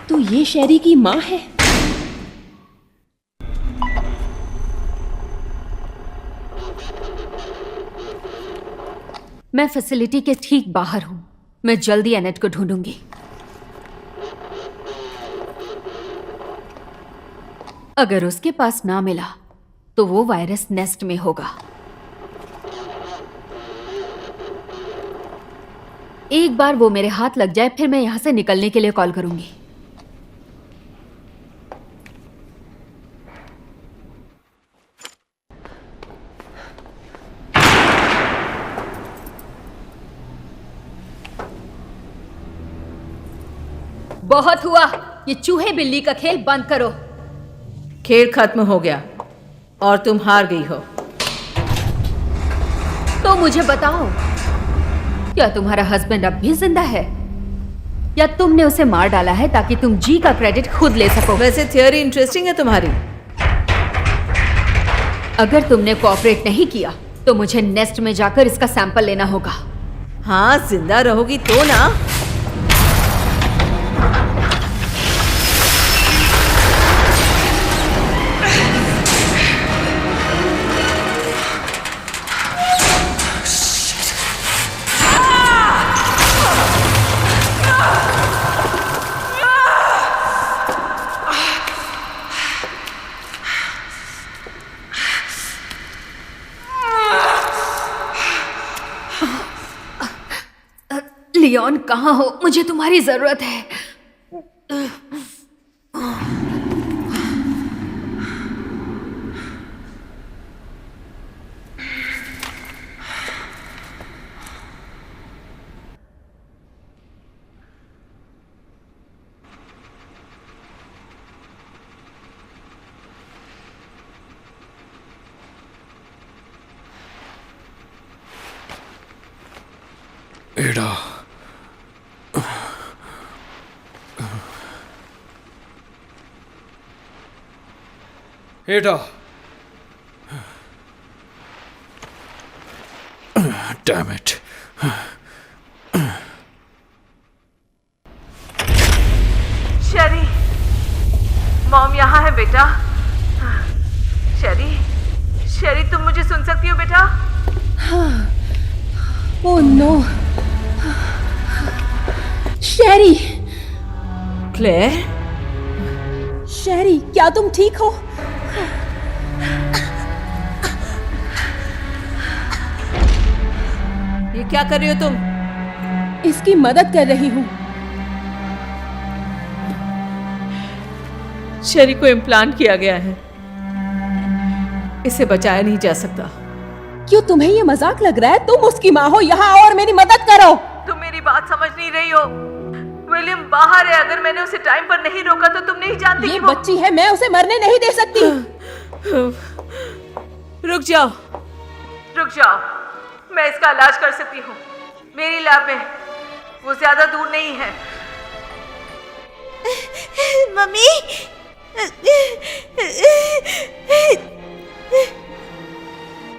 तो ये शेरी की माँ है? मैं फैसिलिटी के ठीक बाहर हूं। मैं जल्दी एनेट को ढूंढूंगी। अगर उसके पास ना मिला तो वो वायरस नेस्ट में होगा। एक बार वो मेरे हाथ लग जाए, फिर मैं यहां से निकलने के लिए कॉल करूंगी। बहुत हुआ, ये चूहे बिल्ली का खेल बंद करो। खेल खत्म हो गया और तुम हार गई हो। तो मुझे बताओ, क्या तुम्हारा हस्बैंड अब भी जिंदा है, या तुमने उसे मार डाला है ताकि तुम जी का क्रेडिट खुद ले सको? वैसे थियोरी इंटरेस्टिंग है तुम्हारी। अगर तुमने कोऑपरेट नहीं किया तो मुझे नेस्ट में जाकर इसका सैंपल लेना होगा। हाँ, जिंदा रहोगी तो ना। लियोन, कहाँ हो? मुझे तुम्हारी जरूरत है। एडा, एडा, डैम इट। शेरी, मॉम यहाँ है बेटा। शेरी, शेरी तुम मुझे सुन सकती हो बेटा? Oh no. शेरी, क्लेयर, शेरी, क्या तुम ठीक हो? ये क्या कर रही हो तुम? इसकी मदद कर रही हूँ। शेरी को इम्प्लांट किया गया है, इसे बचाया नहीं जा सकता। क्यों तुम्हें ये मजाक लग रहा है? तुम उसकी माँ हो, यहाँ आओ और मेरी मदद करो। तुम मेरी बात समझ नहीं रही हो। विलियम बाहर है, अगर मैंने उसे टाइम पर नहीं रोका तो तुम नहीं जानती ये कि वो... बच्ची है, मैं उसे मरने नहीं दे सकती। रुक जाओ। रुक जाओ, मैं इसका इलाज कर सकती हूँ मेरी लैब में, वो ज्यादा दूर नहीं है। मम्मी,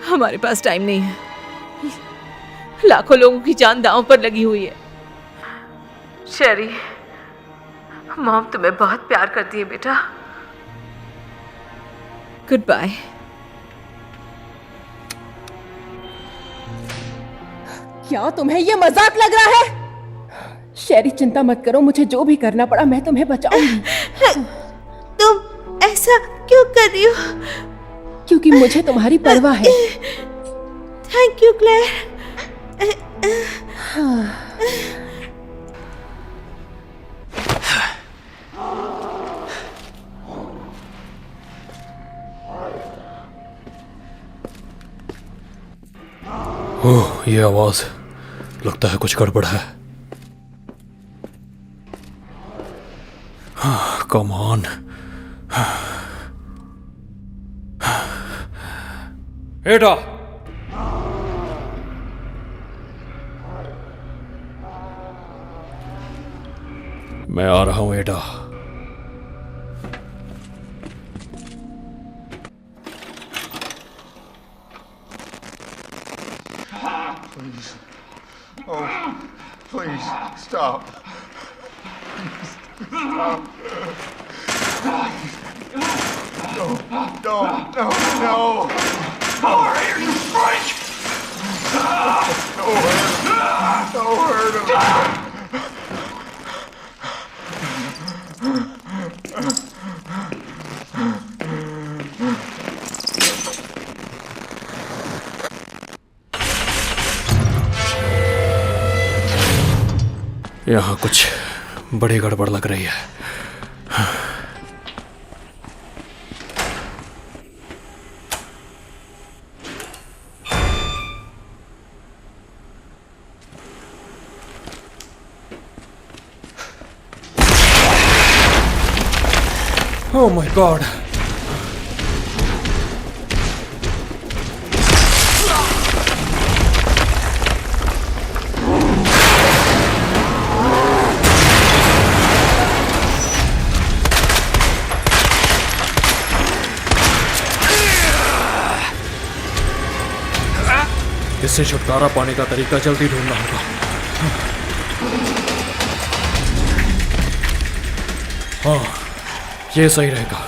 हमारे पास टाइम नहीं है, लाखों लोगों की जान दांव पर लगी हुई है। शेरी, मॉम तुम्हें बहुत प्यार करती है बेटा। Good bye. क्या तुम्हें ये मजाक लग रहा है? शेरी चिंता मत करो, मुझे जो भी करना पड़ा मैं तुम्हें बचाऊंगी। तुम ऐसा क्यों कर रही हो? क्योंकि मुझे तुम्हारी परवाह है। Thank you clear. ओह, ये आवाज, लगता है कुछ गड़बड़ है। Come on. एडा, मैं आ रहा हूं एडा। Please. Oh, please, stop. Stop. No. Don't hurt him. Don't hurt him. यहाँ कुछ बड़ी गड़बड़ लग रही है। Oh my God! इससे छुटकारा पाने का तरीका जल्दी ढूंढना होगा। हाँ, ये सही रहेगा।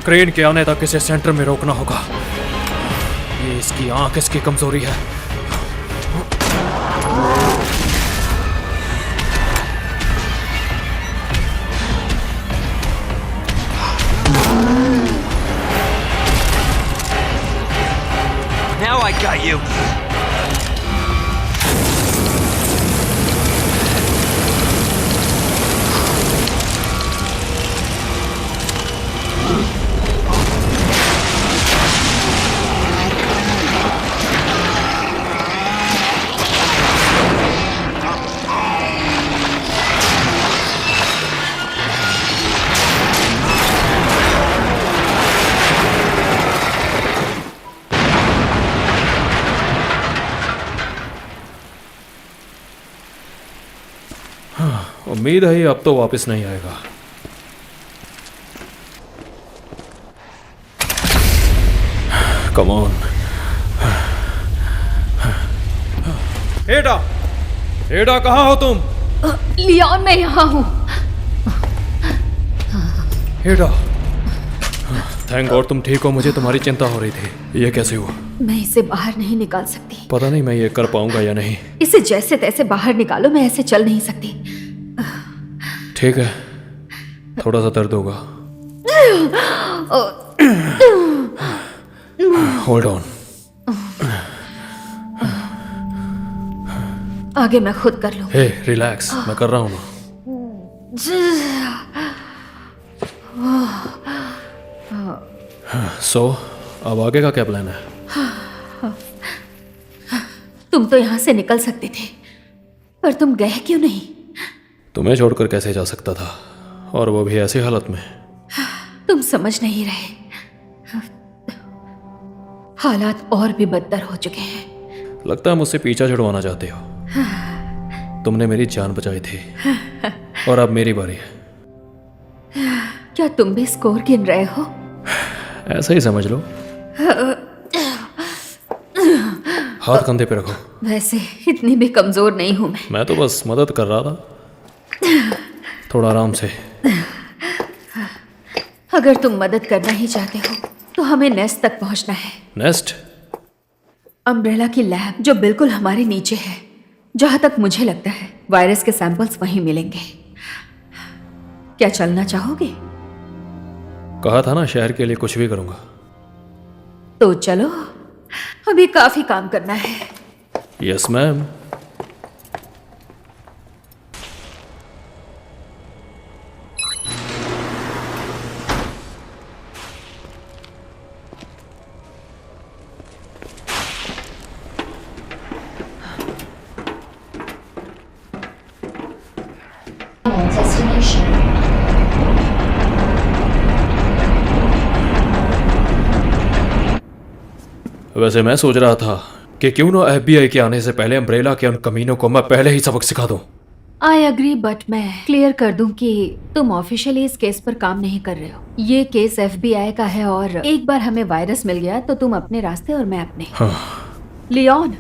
क्रेन के आने तक इसे सेंटर में रोकना होगा। ये इसकी आंख, इसकी कमजोरी है। Now I got you. उम्मीद है ये अब तो वापस नहीं आएगा। Come on. एडा, एडा कहाँ हो तुम? लियोन, मैं यहाँ हूँ। एडा, थैंक गॉड तुम ठीक हो। मुझे तुम्हारी चिंता हो रही थी। ये कैसे हुआ? मैं इसे बाहर नहीं निकाल सकती। पता नहीं मैं ये कर पाऊंगा या नहीं। इसे जैसे तैसे बाहर निकालो, मैं ऐसे चल नहीं सकती। ठीक है, थोड़ा सा दर्द होगा। Hold on. आगे मैं खुद कर लूँ। हे रिलैक्स, मैं कर रहा हूँ ना। सो अब आगे का क्या प्लान है? तुम तो यहाँ से निकल सकते थे, पर तुम गए क्यों नहीं? तुम्हें छोड़कर कैसे जा सकता था, और वो भी ऐसी हालत में? तुम समझ नहीं रहे। हालात और भी बदतर हो चुके हैं। लगता है मुझसे पीछा छुड़वाना चाहते हो। तुमने मेरी जान बचाई थी और अब मेरी बारी है। क्या तुम भी स्कोर गिन रहे हो? ऐसा ही समझ लो। हाथ कंधे पे रखो। वैसे इतनी भी कमजोर नहीं हूं मैं। मैं तो बस मदद कर रहा था। थोड़ा आराम से। अगर तुम मदद करना ही चाहते हो तो हमें नेस्ट तक पहुंचना है। नेस्ट? अम्ब्रेला की लैब जो बिल्कुल हमारे नीचे है। जहां तक मुझे लगता है वायरस के सैंपल्स वहीं मिलेंगे। क्या चलना चाहोगे? कहा था ना शहर के लिए कुछ भी करूंगा। तो चलो, अभी काफी काम करना है। Yes ma'am. वैसे मैं सोच रहा था कि क्यों ना FBI के आने से पहले अम्ब्रेला के उन कमीनों को मैं पहले ही सबक सिखा दूं। आई एग्री, बट मैं क्लियर कर दूं कि तुम ऑफिशियली इस केस पर काम नहीं कर रहे हो। ये केस FBI का है और एक बार हमें वायरस मिल गया तो तुम अपने रास्ते और मैं अपने। हाँ। लियोन,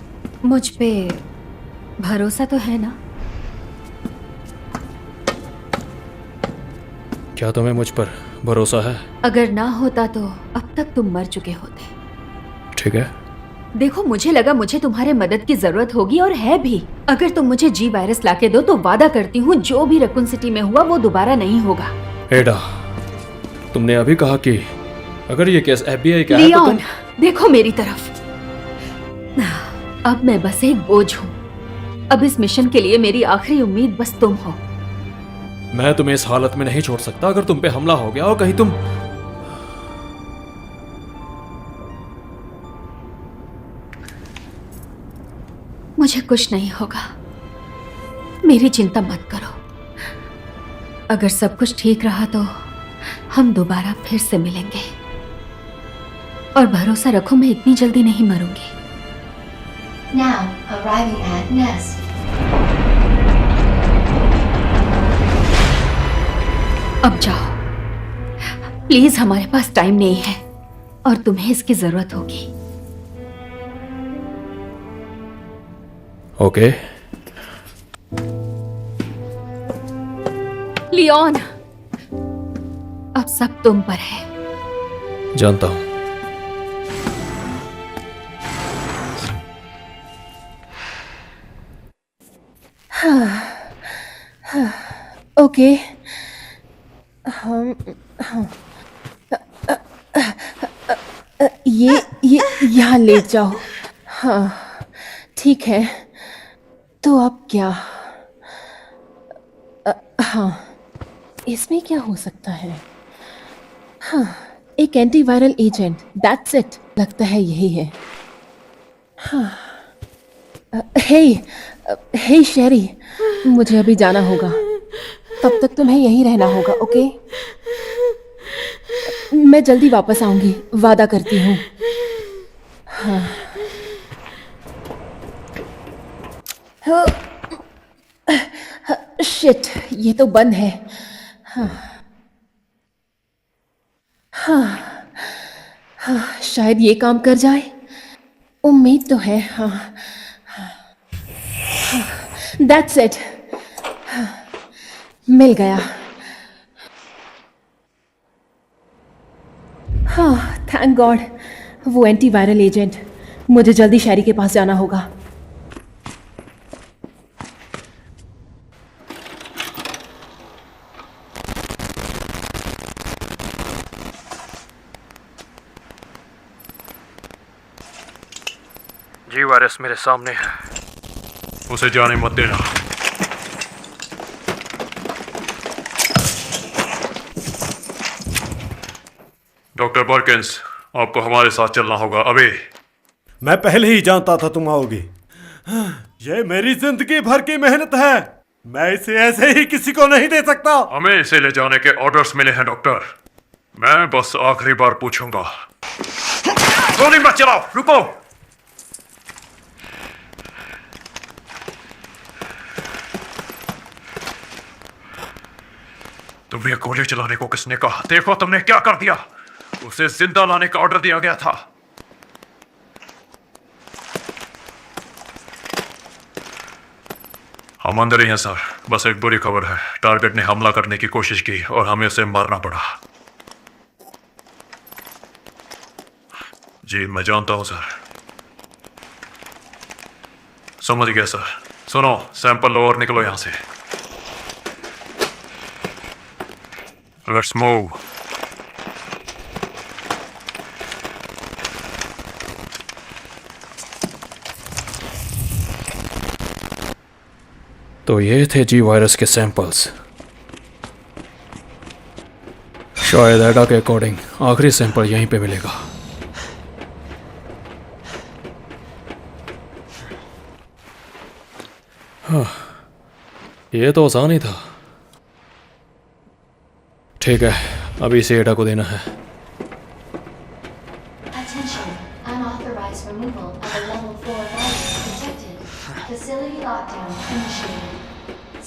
मुझ पे भरोसा तो है ना? क्या तुम्हें मुझ पर भरोसा है? अगर ना होता तो अब तक तुम मर चुके होते। ठीक है। देखो, मुझे लगा मुझे तुम्हारे मदद की जरूरत होगी और है भी। अगर तुम मुझे जी वायरस लाके दो तो वादा करती हूँ जो भी रकुन सिटी में हुआ वो दोबारा नहीं होगा। एडा, तुमने अभी कहा कि अगर ये केस FBI का है तो लियोन, देखो मेरी तरफ। अब मैं बस एक बोझ हूँ। अब इस मिशन के लिए मेरी आखिरी उम्मीद बस तुम हो। मैं तुम्हें इस हालत में नहीं छोड़ सकता। अगर तुम पे हमला हो गया और कहीं तुम... मुझे कुछ नहीं होगा, मेरी चिंता मत करो। अगर सब कुछ ठीक रहा तो हम दोबारा फिर से मिलेंगे। और भरोसा रखो, मैं इतनी जल्दी नहीं मरूंगी। Now arriving at Nest. अब जाओ प्लीज, हमारे पास टाइम नहीं है और तुम्हें इसकी जरूरत होगी। ओके। लियोन, अब सब तुम पर है। जानता हूं। ओके। ये यहाँ लेट जाओ। हाँ ठीक है, तो अब क्या? हाँ, इसमें क्या हो सकता है? हाँ, एक एंटीवायरल एजेंट, दैट्स इट। लगता है यही है। हाँ। हे शेरी, मुझे अभी जाना होगा। तब तक तुम्हें यहीं रहना होगा, ओके? मैं जल्दी वापस आऊंगी, वादा करती हूँ। हाँ। शिट, ये तो बंद है। हाँ शायद ये काम कर जाए, उम्मीद तो है। दैट्स इट, मिल गया। थैंक गॉड, वो एंटीवायरल एजेंट। मुझे जल्दी शैरी के पास जाना होगा। जी वायरस मेरे सामने है, उसे जाने मत देना। डॉक्टर पर्किंस, आपको हमारे साथ चलना होगा अभी। मैं पहले ही जानता था तुम आओगी। ये मेरी जिंदगी भर की मेहनत है, मैं इसे ऐसे ही किसी को नहीं दे सकता। हमें इसे ले जाने के ऑर्डर्स मिले हैं डॉक्टर। मैं बस आखिरी बार पूछूंगा। गोली मत चलाओ, रुको। तुम्हें गोली चलाने को किसने कहा? देखो तुमने क्या कर दिया। उसे जिंदा लाने का ऑर्डर दिया गया था। हम अंदर ही हैं सर। बस एक बुरी खबर है, टारगेट ने हमला करने की कोशिश की और हमें उसे मारना पड़ा। जी मैं जानता हूं सर। समझ गया सर। सुनो, सैंपल लो और निकलो यहां से। Let's move. तो ये थे जी वायरस के सैंपल्स। शायद एडा के अकॉर्डिंग आखिरी सैंपल यहीं पे मिलेगा। हाँ, ये तो आसान ही था। ठीक है, अभी इसे एडा को देना है। Attention, unauthorized removal of a level 4 virus detected. Facility lockdown initiated.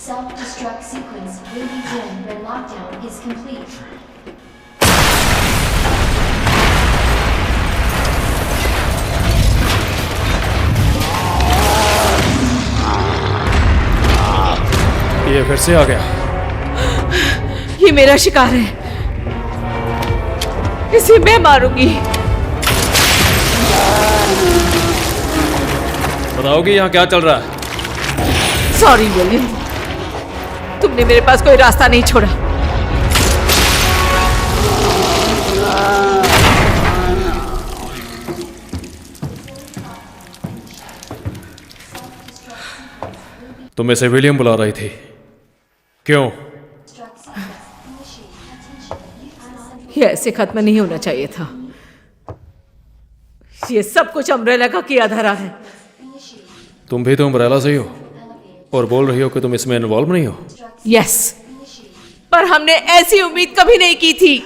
Self-destruct sequence will begin when lockdown is complete. ये फिर से आ गया। ये मेरा शिकार है, इसे मैं मारूंगी। बताओगी यहाँ क्या चल रहा है? सॉरी विलियम, तुमने मेरे पास कोई रास्ता नहीं छोड़ा। तुम इसे विलियम बुला रही थी, क्यों? ये ऐसे खत्म नहीं होना चाहिए था। ये सब कुछ अम्ब्रेला का किया धरा है। तुम भी तो अम्ब्रेला से ही हो और बोल रही हो कि तुम इसमें इन्वॉल्व नहीं हो। यस, पर हमने ऐसी उम्मीद कभी नहीं की थी।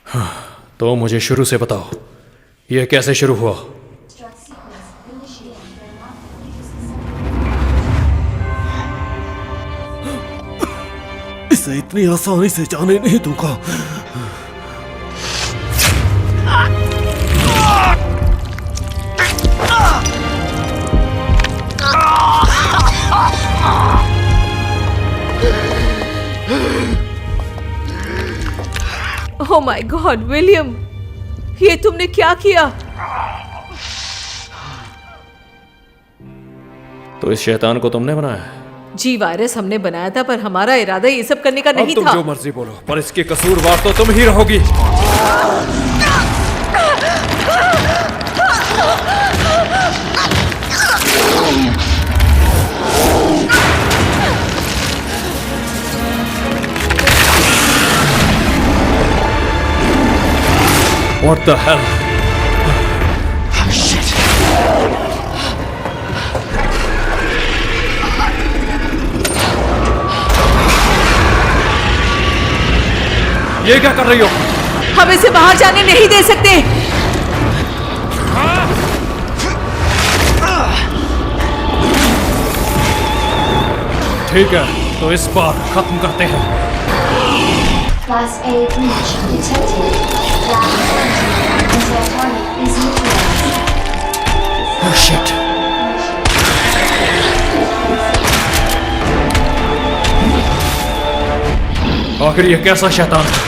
हाँ, तो मुझे शुरू से बताओ, यह कैसे शुरू हुआ? इसे इतनी आसानी से जाने नहीं दूंगा। ओह माय गॉड विलियम, ये तुमने क्या किया? तो इस शैतान को तुमने बनाया है? जी वायरस हमने बनाया था, पर हमारा इरादा ये सब करने का नहीं तुम था। जो मर्जी बोलो, पर इसके कसूरवार तो तुम ही रहोगी। What the hell? Oh, shit. ये क्या कर रही हो? हम इसे बाहर जाने नहीं दे सकते। ठीक है, तो इस बार खत्म करते हैं। Class A breach detected. Round 20 until target is neutralized. Oh shit. आखिर ये कैसा शैतान है?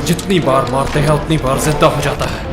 जितनी बार मारते हैं उतनी बार जिंदा हो जाता है।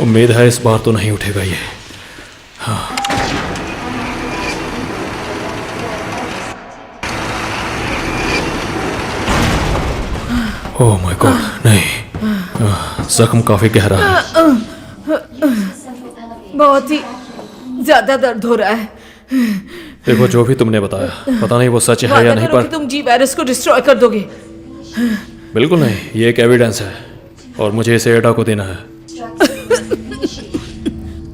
उम्मीद है इस बार तो नहीं उठेगा ये। ओह माय गॉड, नहीं, जख्म काफी गहरा है। बहुत ही ज्यादा दर्द हो रहा है। देखो, जो भी तुमने बताया, पता नहीं वो सच है या नहीं, पर तुम जी वायरस को डिस्ट्रॉय कर दोगे। बिल्कुल नहीं, ये एक एविडेंस है और मुझे इसे एडा को देना है।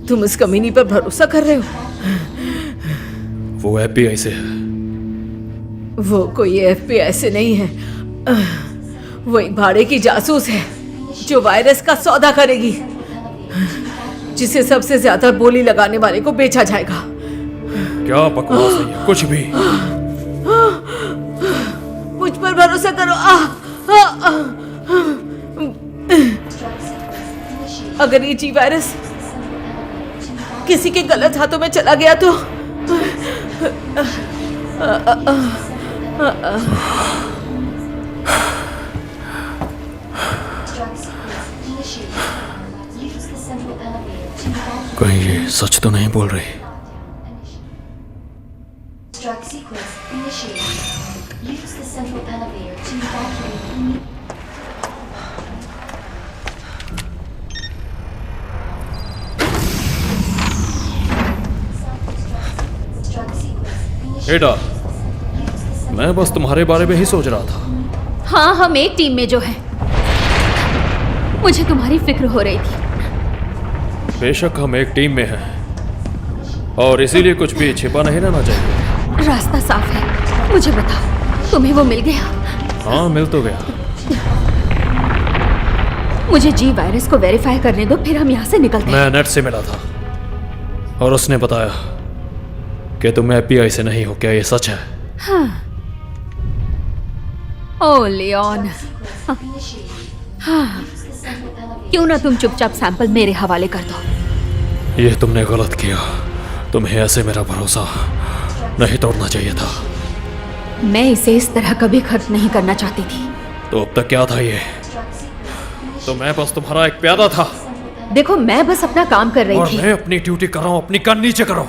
तुम इस कमीनी पर भरोसा कर रहे हो? वो FBI से है। वो कोई FBI से नहीं है, वो एक भाड़े की जासूस है जो वायरस का सौदा करेगी, जिसे सबसे ज्यादा बोली लगाने वाले को बेचा जाएगा। क्या बकवास है ये, कुछ भी। मुझ पर भरोसा करो। अगर ये जी वायरस किसी के गलत हाथों में चला गया तो कहीं ये सच तो नहीं बोल रही। Drug sequence initiated. Use the central elevator to evacuate. एडा, मैं बस तुम्हारे बारे में ही सोच रहा था। हाँ, हम एक टीम में जो है। मुझे तुम्हारी फिक्र हो रही थी। बेशक हम एक टीम में हैं और इसीलिए कुछ भी छिपा नहीं रहना चाहिए। रास्ता साफ है, मुझे बताओ, तुम्हें वो मिल गया? हाँ, मिल तो गया। मुझे जी वायरस को वेरीफाई करने दो, फिर हम यहाँ से निकलते हैं। मैं नेट से मिला था और उसने बताया कि तुम FBI से नहीं हो। क्या ये सच है? हाँ। ओ लियोन, हाँ, क्यों ना तुम चुपचाप सैंपल मेरे हवाले कर दो। ये तुमने गलत किया। तुम्हें ऐसे मेरा भरोसा नहीं तोड़ना चाहिए था। मैं इसे इस तरह कभी खत्म नहीं करना चाहती थी। तो अब तक क्या था ये? तो मैं बस तुम्हारा एक प्यादा था। देखो, मैं बस अपना काम कर रही और थी। मैं अपनी ड्यूटी कर रहा हूँ, अपनी कान नीचे करो।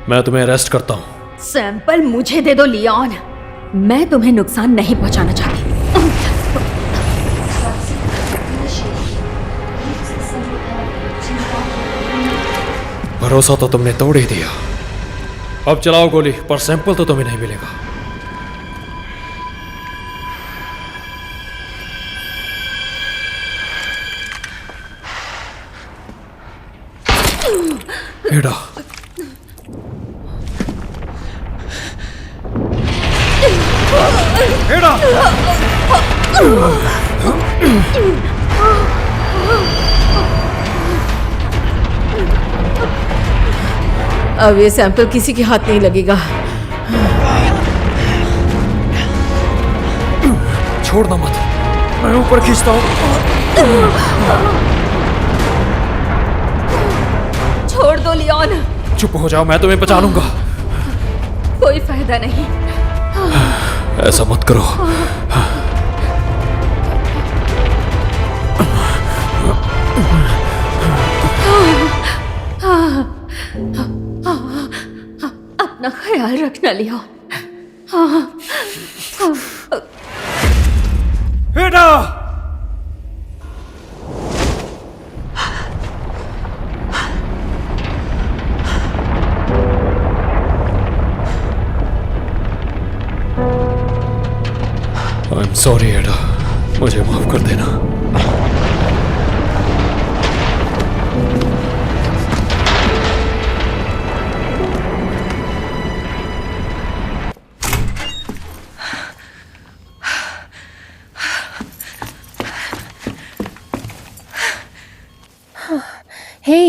मैं तुम्हें अरेस्ट करता हूँ। सैंपल मुझे दे दो लियोन, मैं तुम्हें नुकसान नहीं पहुंचाना चाहती। भरोसा तो तुमने तोड़ ही दिया। अब चलाओ गोली, पर सैंपल तो तुम्हें नहीं मिलेगा। एडा, एडा, अब ये सैंपल किसी के हाथ नहीं लगेगा। छोड़ना मत, मैं ऊपर खींचता हूँ। छोड़ दो लियोन। चुप हो जाओ, मैं तुम्हें बचा लूंगा। कोई फायदा नहीं। ऐसा मत करो। अपना ख्याल रखना लियो। बेटा आई एम सॉरी एडा, मुझे माफ कर देना। हे,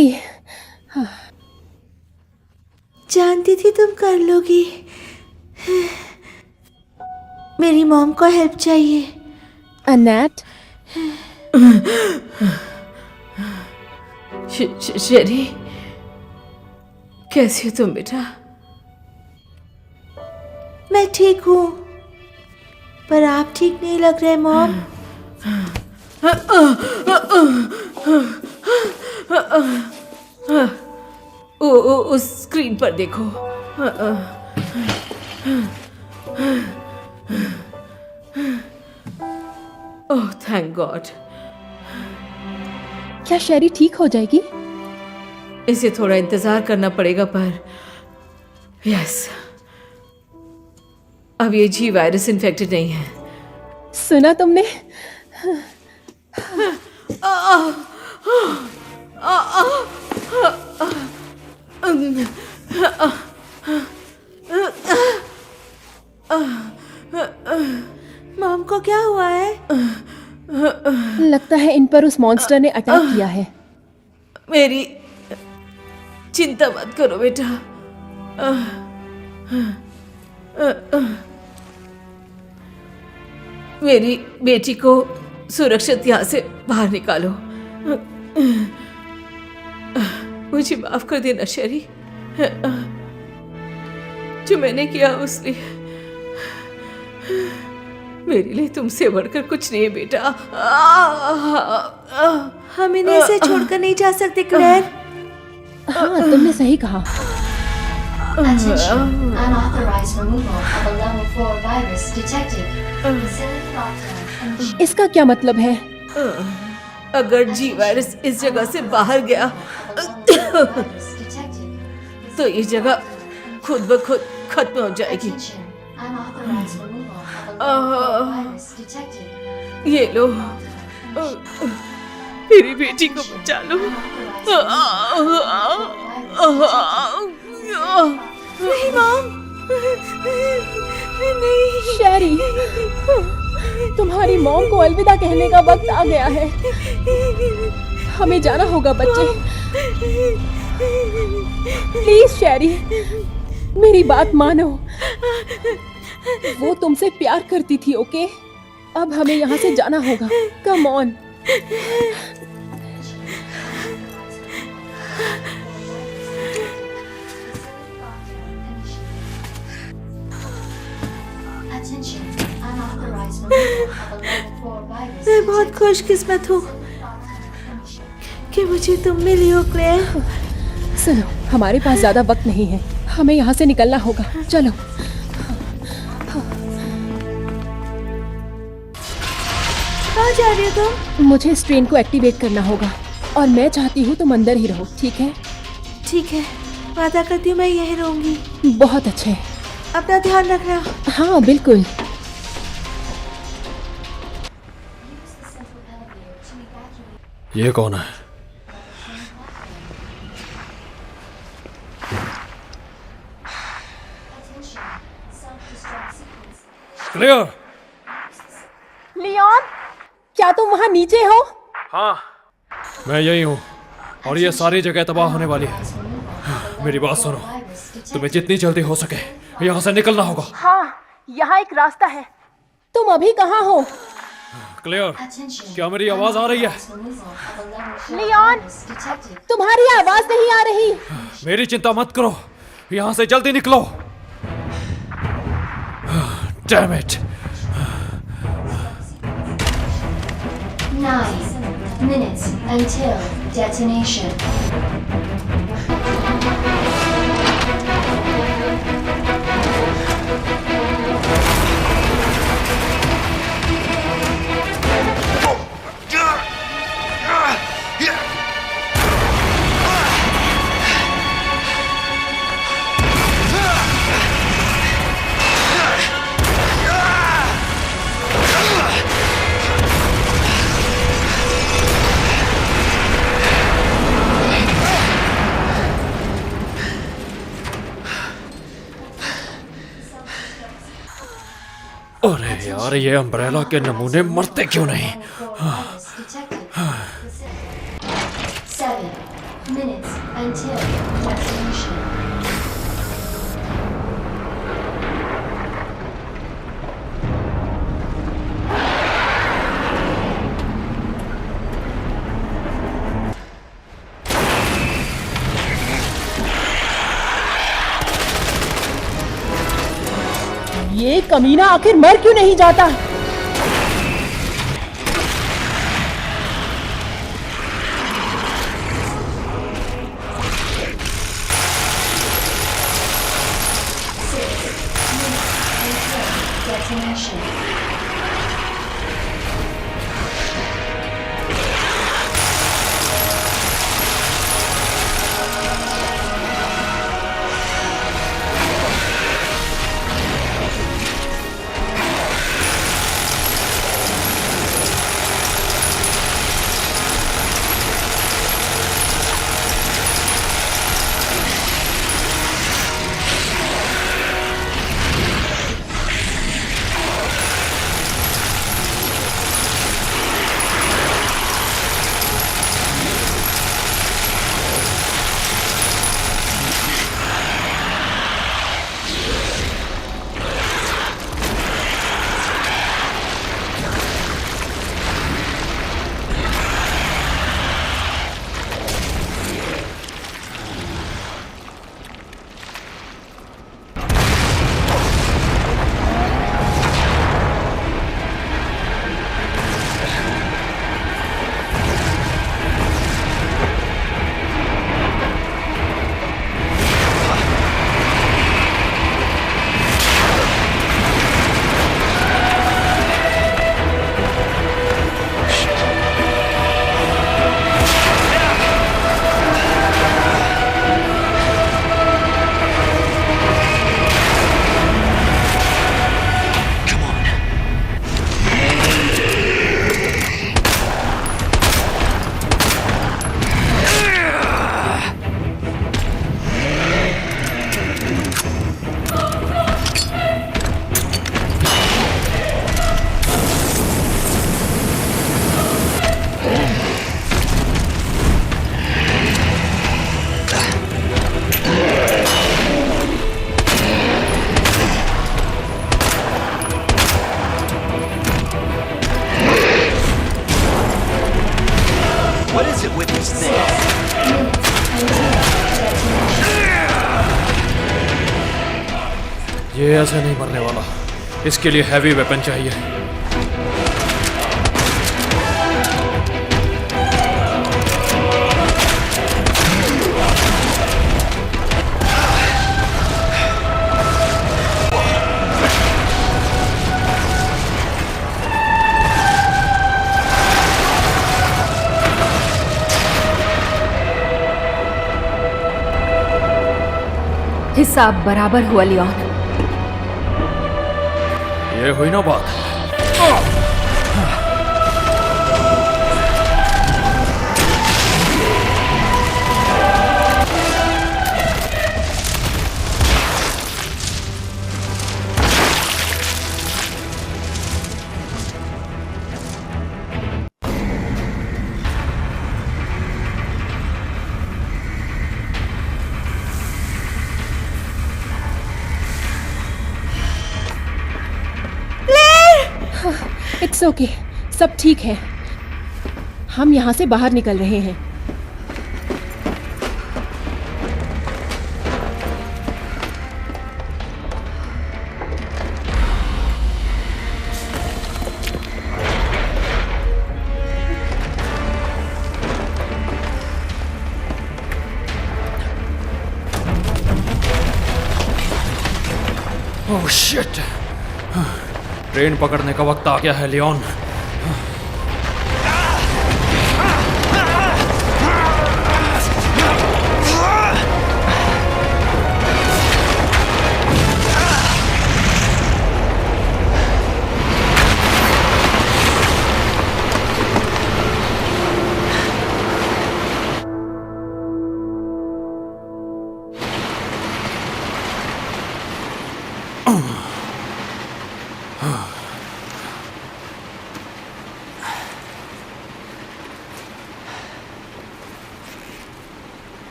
जानती थी तुम कर लोगी। मेरी मॉम को हेल्प चाहिए। अनैट, शेरी, कैसी हो तुम बेटा? मैं ठीक हूँ, पर आप ठीक नहीं लग रहे मॉम। उस स्क्रीन पर देखो। Oh thank God. क्या शेरी ठीक हो जाएगी? इसे थोड़ा इंतजार करना पड़ेगा, पर यस, अब ये जी वायरस इन्फेक्टेड नहीं है। सुना तुमने? मॉम को क्या हुआ है? लगता है इन पर उस मॉन्स्टर ने अटैक किया है। मेरी चिंता मत करो बेटा। मेरी बेटी को सुरक्षित यहाँ से बाहर निकालो। मुझे माफ कर देना शेरी, जो मैंने किया उसलिए। मेरे लिए तुमसे बढ़कर कुछ नहीं है बेटा। हम इन्हें ऐसे छोड़कर नहीं जा सकते क्लेयर। हाँ, तुमने सही कहा। Attention, unauthorized removal of a level 4 virus detected. Facility lockdown initiated. इसका क्या मतलब है? अगर जी वायरस इस जगह से बाहर गया Virus detected. तो ये जगह खुद ब खुद खत्म हो जाएगी। Attention, unauthorized removal of a level 4 virus detected. ये लो, मेरी बेटी को बचा लो। नहीं मॉम, नहीं। शेरी, तुम्हारी मॉम को अलविदा कहने का वक्त आ गया है। हमें जाना होगा बच्चे। प्लीज शेरी, मेरी बात मानो। वो तुमसे प्यार करती थी, ओके? अब हमें यहाँ से जाना होगा। Come on. Attention, unauthorized removal of a level 4 virus. मैं बहुत खुशकिस्मत हूँ कि मुझे तुम मिली हो क्लेयर। सुनो, हमारे पास ज्यादा वक्त नहीं है, हमें यहाँ से निकलना होगा। चलो। कहाँ जा रही हो तुम? मुझे इस ट्रेन को एक्टिवेट करना होगा और मैं चाहती हूँ तुम अंदर ही रहो, ठीक है? ठीक है, वादा करती हूँ मैं यहीं रहूंगी। बहुत अच्छे। अपना ध्यान रखना। हाँ बिल्कुल। ये कौन है? क्लियर। लियोन, क्या तुम वहाँ नीचे हो? हाँ, मैं यही हूँ और ये सारी जगह तबाह होने वाली है। मेरी बात सुनो, तुम्हें जितनी जल्दी हो सके यहाँ से निकलना होगा। हाँ, यहाँ एक रास्ता है। तुम अभी कहाँ हो? क्लियर। Attention. क्या मेरी आवाज आ रही है? Unauthorized removal of a level 4 Leon! virus detected. तुम्हारी आवाज नहीं आ रही। मेरी चिंता मत करो, यहाँ से जल्दी निकलो। Damn it! 9 minutes until detonation. अरे यार, ये अम्ब्रेला के नमूने मरते क्यों नहीं? 7 minutes until detonation. ये कमीना आखिर मर क्यों नहीं जाता? Detonation. ये ऐसे नहीं मरने वाला, इसके लिए हैवी वेपन चाहिए। हिसाब बराबर हुआ लियोन। ये हुई ना बात। इट्स ओके, सब ठीक है। हम यहाँ से बाहर निकल रहे हैं। ओह शिट, ट्रेन पकड़ने का वक्त आ गया है लियोन।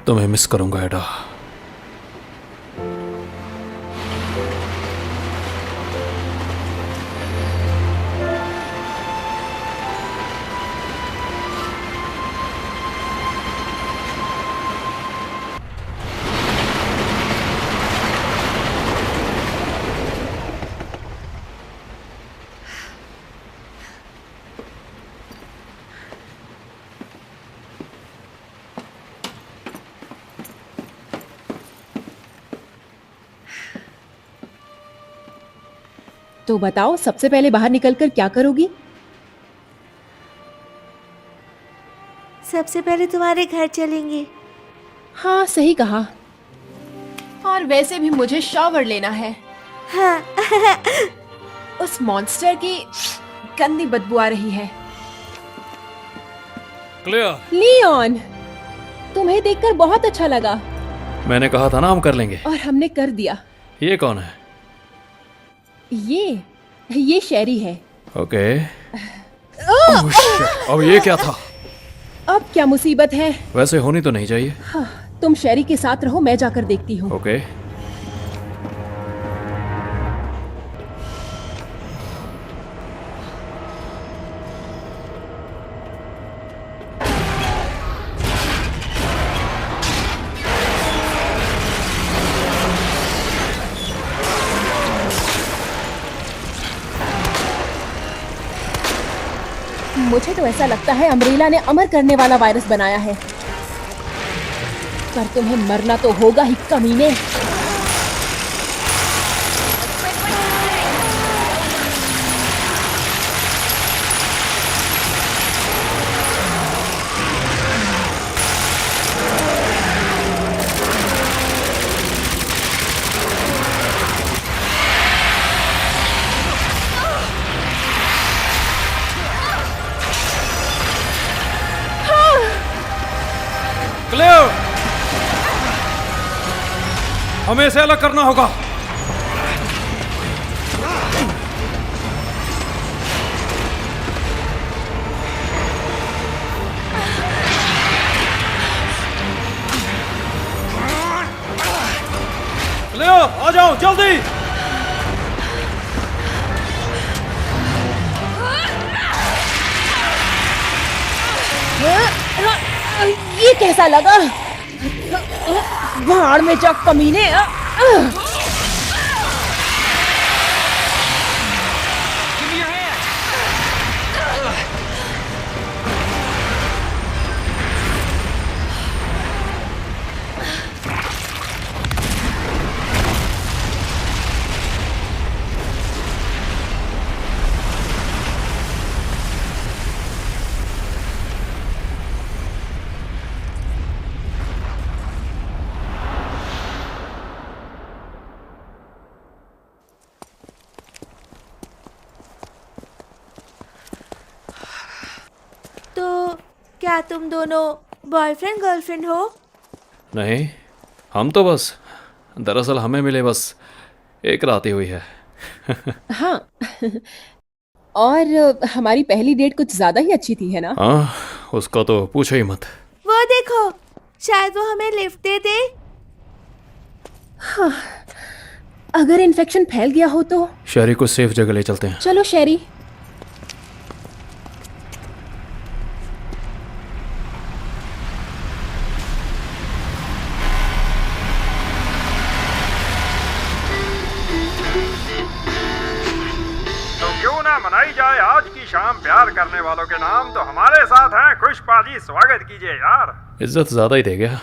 तुम्हें मिस करूंगा एडा। तो बताओ, सबसे पहले बाहर निकलकर क्या करोगी? सबसे पहले तुम्हारे घर चलेंगे। हाँ, सही कहा। और वैसे भी मुझे शॉवर लेना है। हाँ। उस मॉन्स्टर की गंदी बदबू आ रही है। क्लियर। लियोन, तुम्हें देखकर बहुत अच्छा लगा। मैंने कहा था ना हम कर लेंगे। और हमने कर दिया। ये कौन है? ये शेरी है। ओके। ओह शिट, अब ये क्या था? अब क्या मुसीबत है? वैसे होनी तो नहीं चाहिए। हाँ, तुम शेरी के साथ रहो, मैं जाकर देखती हूँ। ओके। मुझे तो ऐसा लगता है अम्ब्रेला ने अमर करने वाला वायरस बनाया है। पर तुम्हें मरना तो होगा ही, कमीने। क्लियर। हमें इसे अलग करना होगा। क्लियर, आ जाओ जल्दी। ये कैसा लगा? भाड़ में जा कमीने। क्या तुम दोनों बॉयफ्रेंड गर्लफ्रेंड हो? नहीं, हम तो बस, दरअसल हमें मिले बस एक रात ही हुई है। हाँ, और हमारी पहली डेट कुछ ज्यादा ही अच्छी थी, है ना? हाँ, उसका तो पूछो ही मत। वो देखो, शायद वो हमें लिफ्ट दे दे। हाँ, अगर इन्फेक्शन फैल गया हो तो? शहरी को सेफ जगह ले चलते हैं। चलो शेरी। तो क्यों ना मनाई जाए आज की शाम प्यार करने वालों के नाम। तो हमारे साथ हैं खुश पाजी, स्वागत कीजिए यार। इज्जत ज्यादा ही दे गया।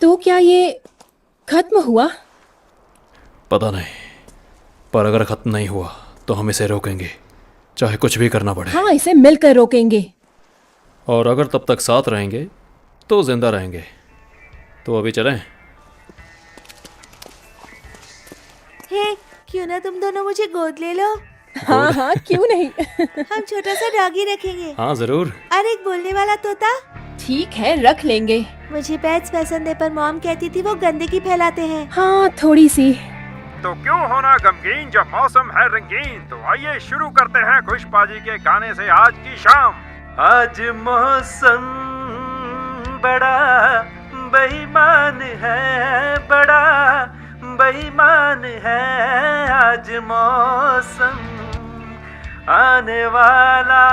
तो क्या ये खत्म हुआ? पता नहीं, पर अगर खत्म नहीं हुआ तो हम इसे रोकेंगे, चाहे कुछ भी करना पड़े। हाँ, इसे मिलकर रोकेंगे। और अगर तब तक साथ रहेंगे तो जिंदा रहेंगे। तो अभी चलें? हे, क्यों ना तुम दोनों मुझे गोद ले लो। हाँ हाँ, क्यों नहीं। हम छोटा सा डॉगी रखेंगे। हाँ जरूर। और एक बोलने वाला तोता। ठीक है, रख लेंगे। मुझे पेट्स पसंद है, पर मॉम कहती थी वो गंदगी फैलाते हैं। हाँ, थोड़ी सी। तो क्यों होना गमगीन जब मौसम है रंगीन। तो आइए शुरू करते हैं खुश पाजी के गाने से आज की शाम। आज मौसम बड़ा बेईमान है, बड़ा बेईमान है। आज मौसम आने वाला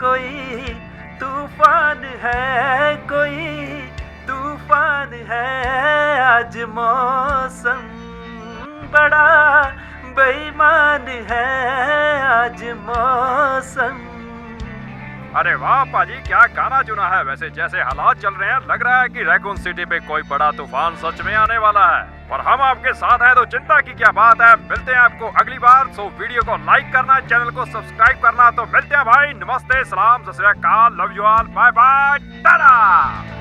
कोई तूफान है, कोई तूफान है। आज मौसम बड़ा बेईमान है, आज मौसम। अरे वाह पाजी, क्या गाना चुना है। वैसे जैसे हालात चल रहे हैं, लग रहा है कि रैकून सिटी पे कोई बड़ा तूफान सच में आने वाला है। और हम आपके साथ हैं, तो चिंता की क्या बात है। मिलते हैं आपको अगली बार। सो वीडियो को लाइक करना, चैनल को सब्सक्राइब करना। तो मिलते हैं भाई। नमस्ते, सलाम, सत श्री अकाल, love you all, bye bye, Tata.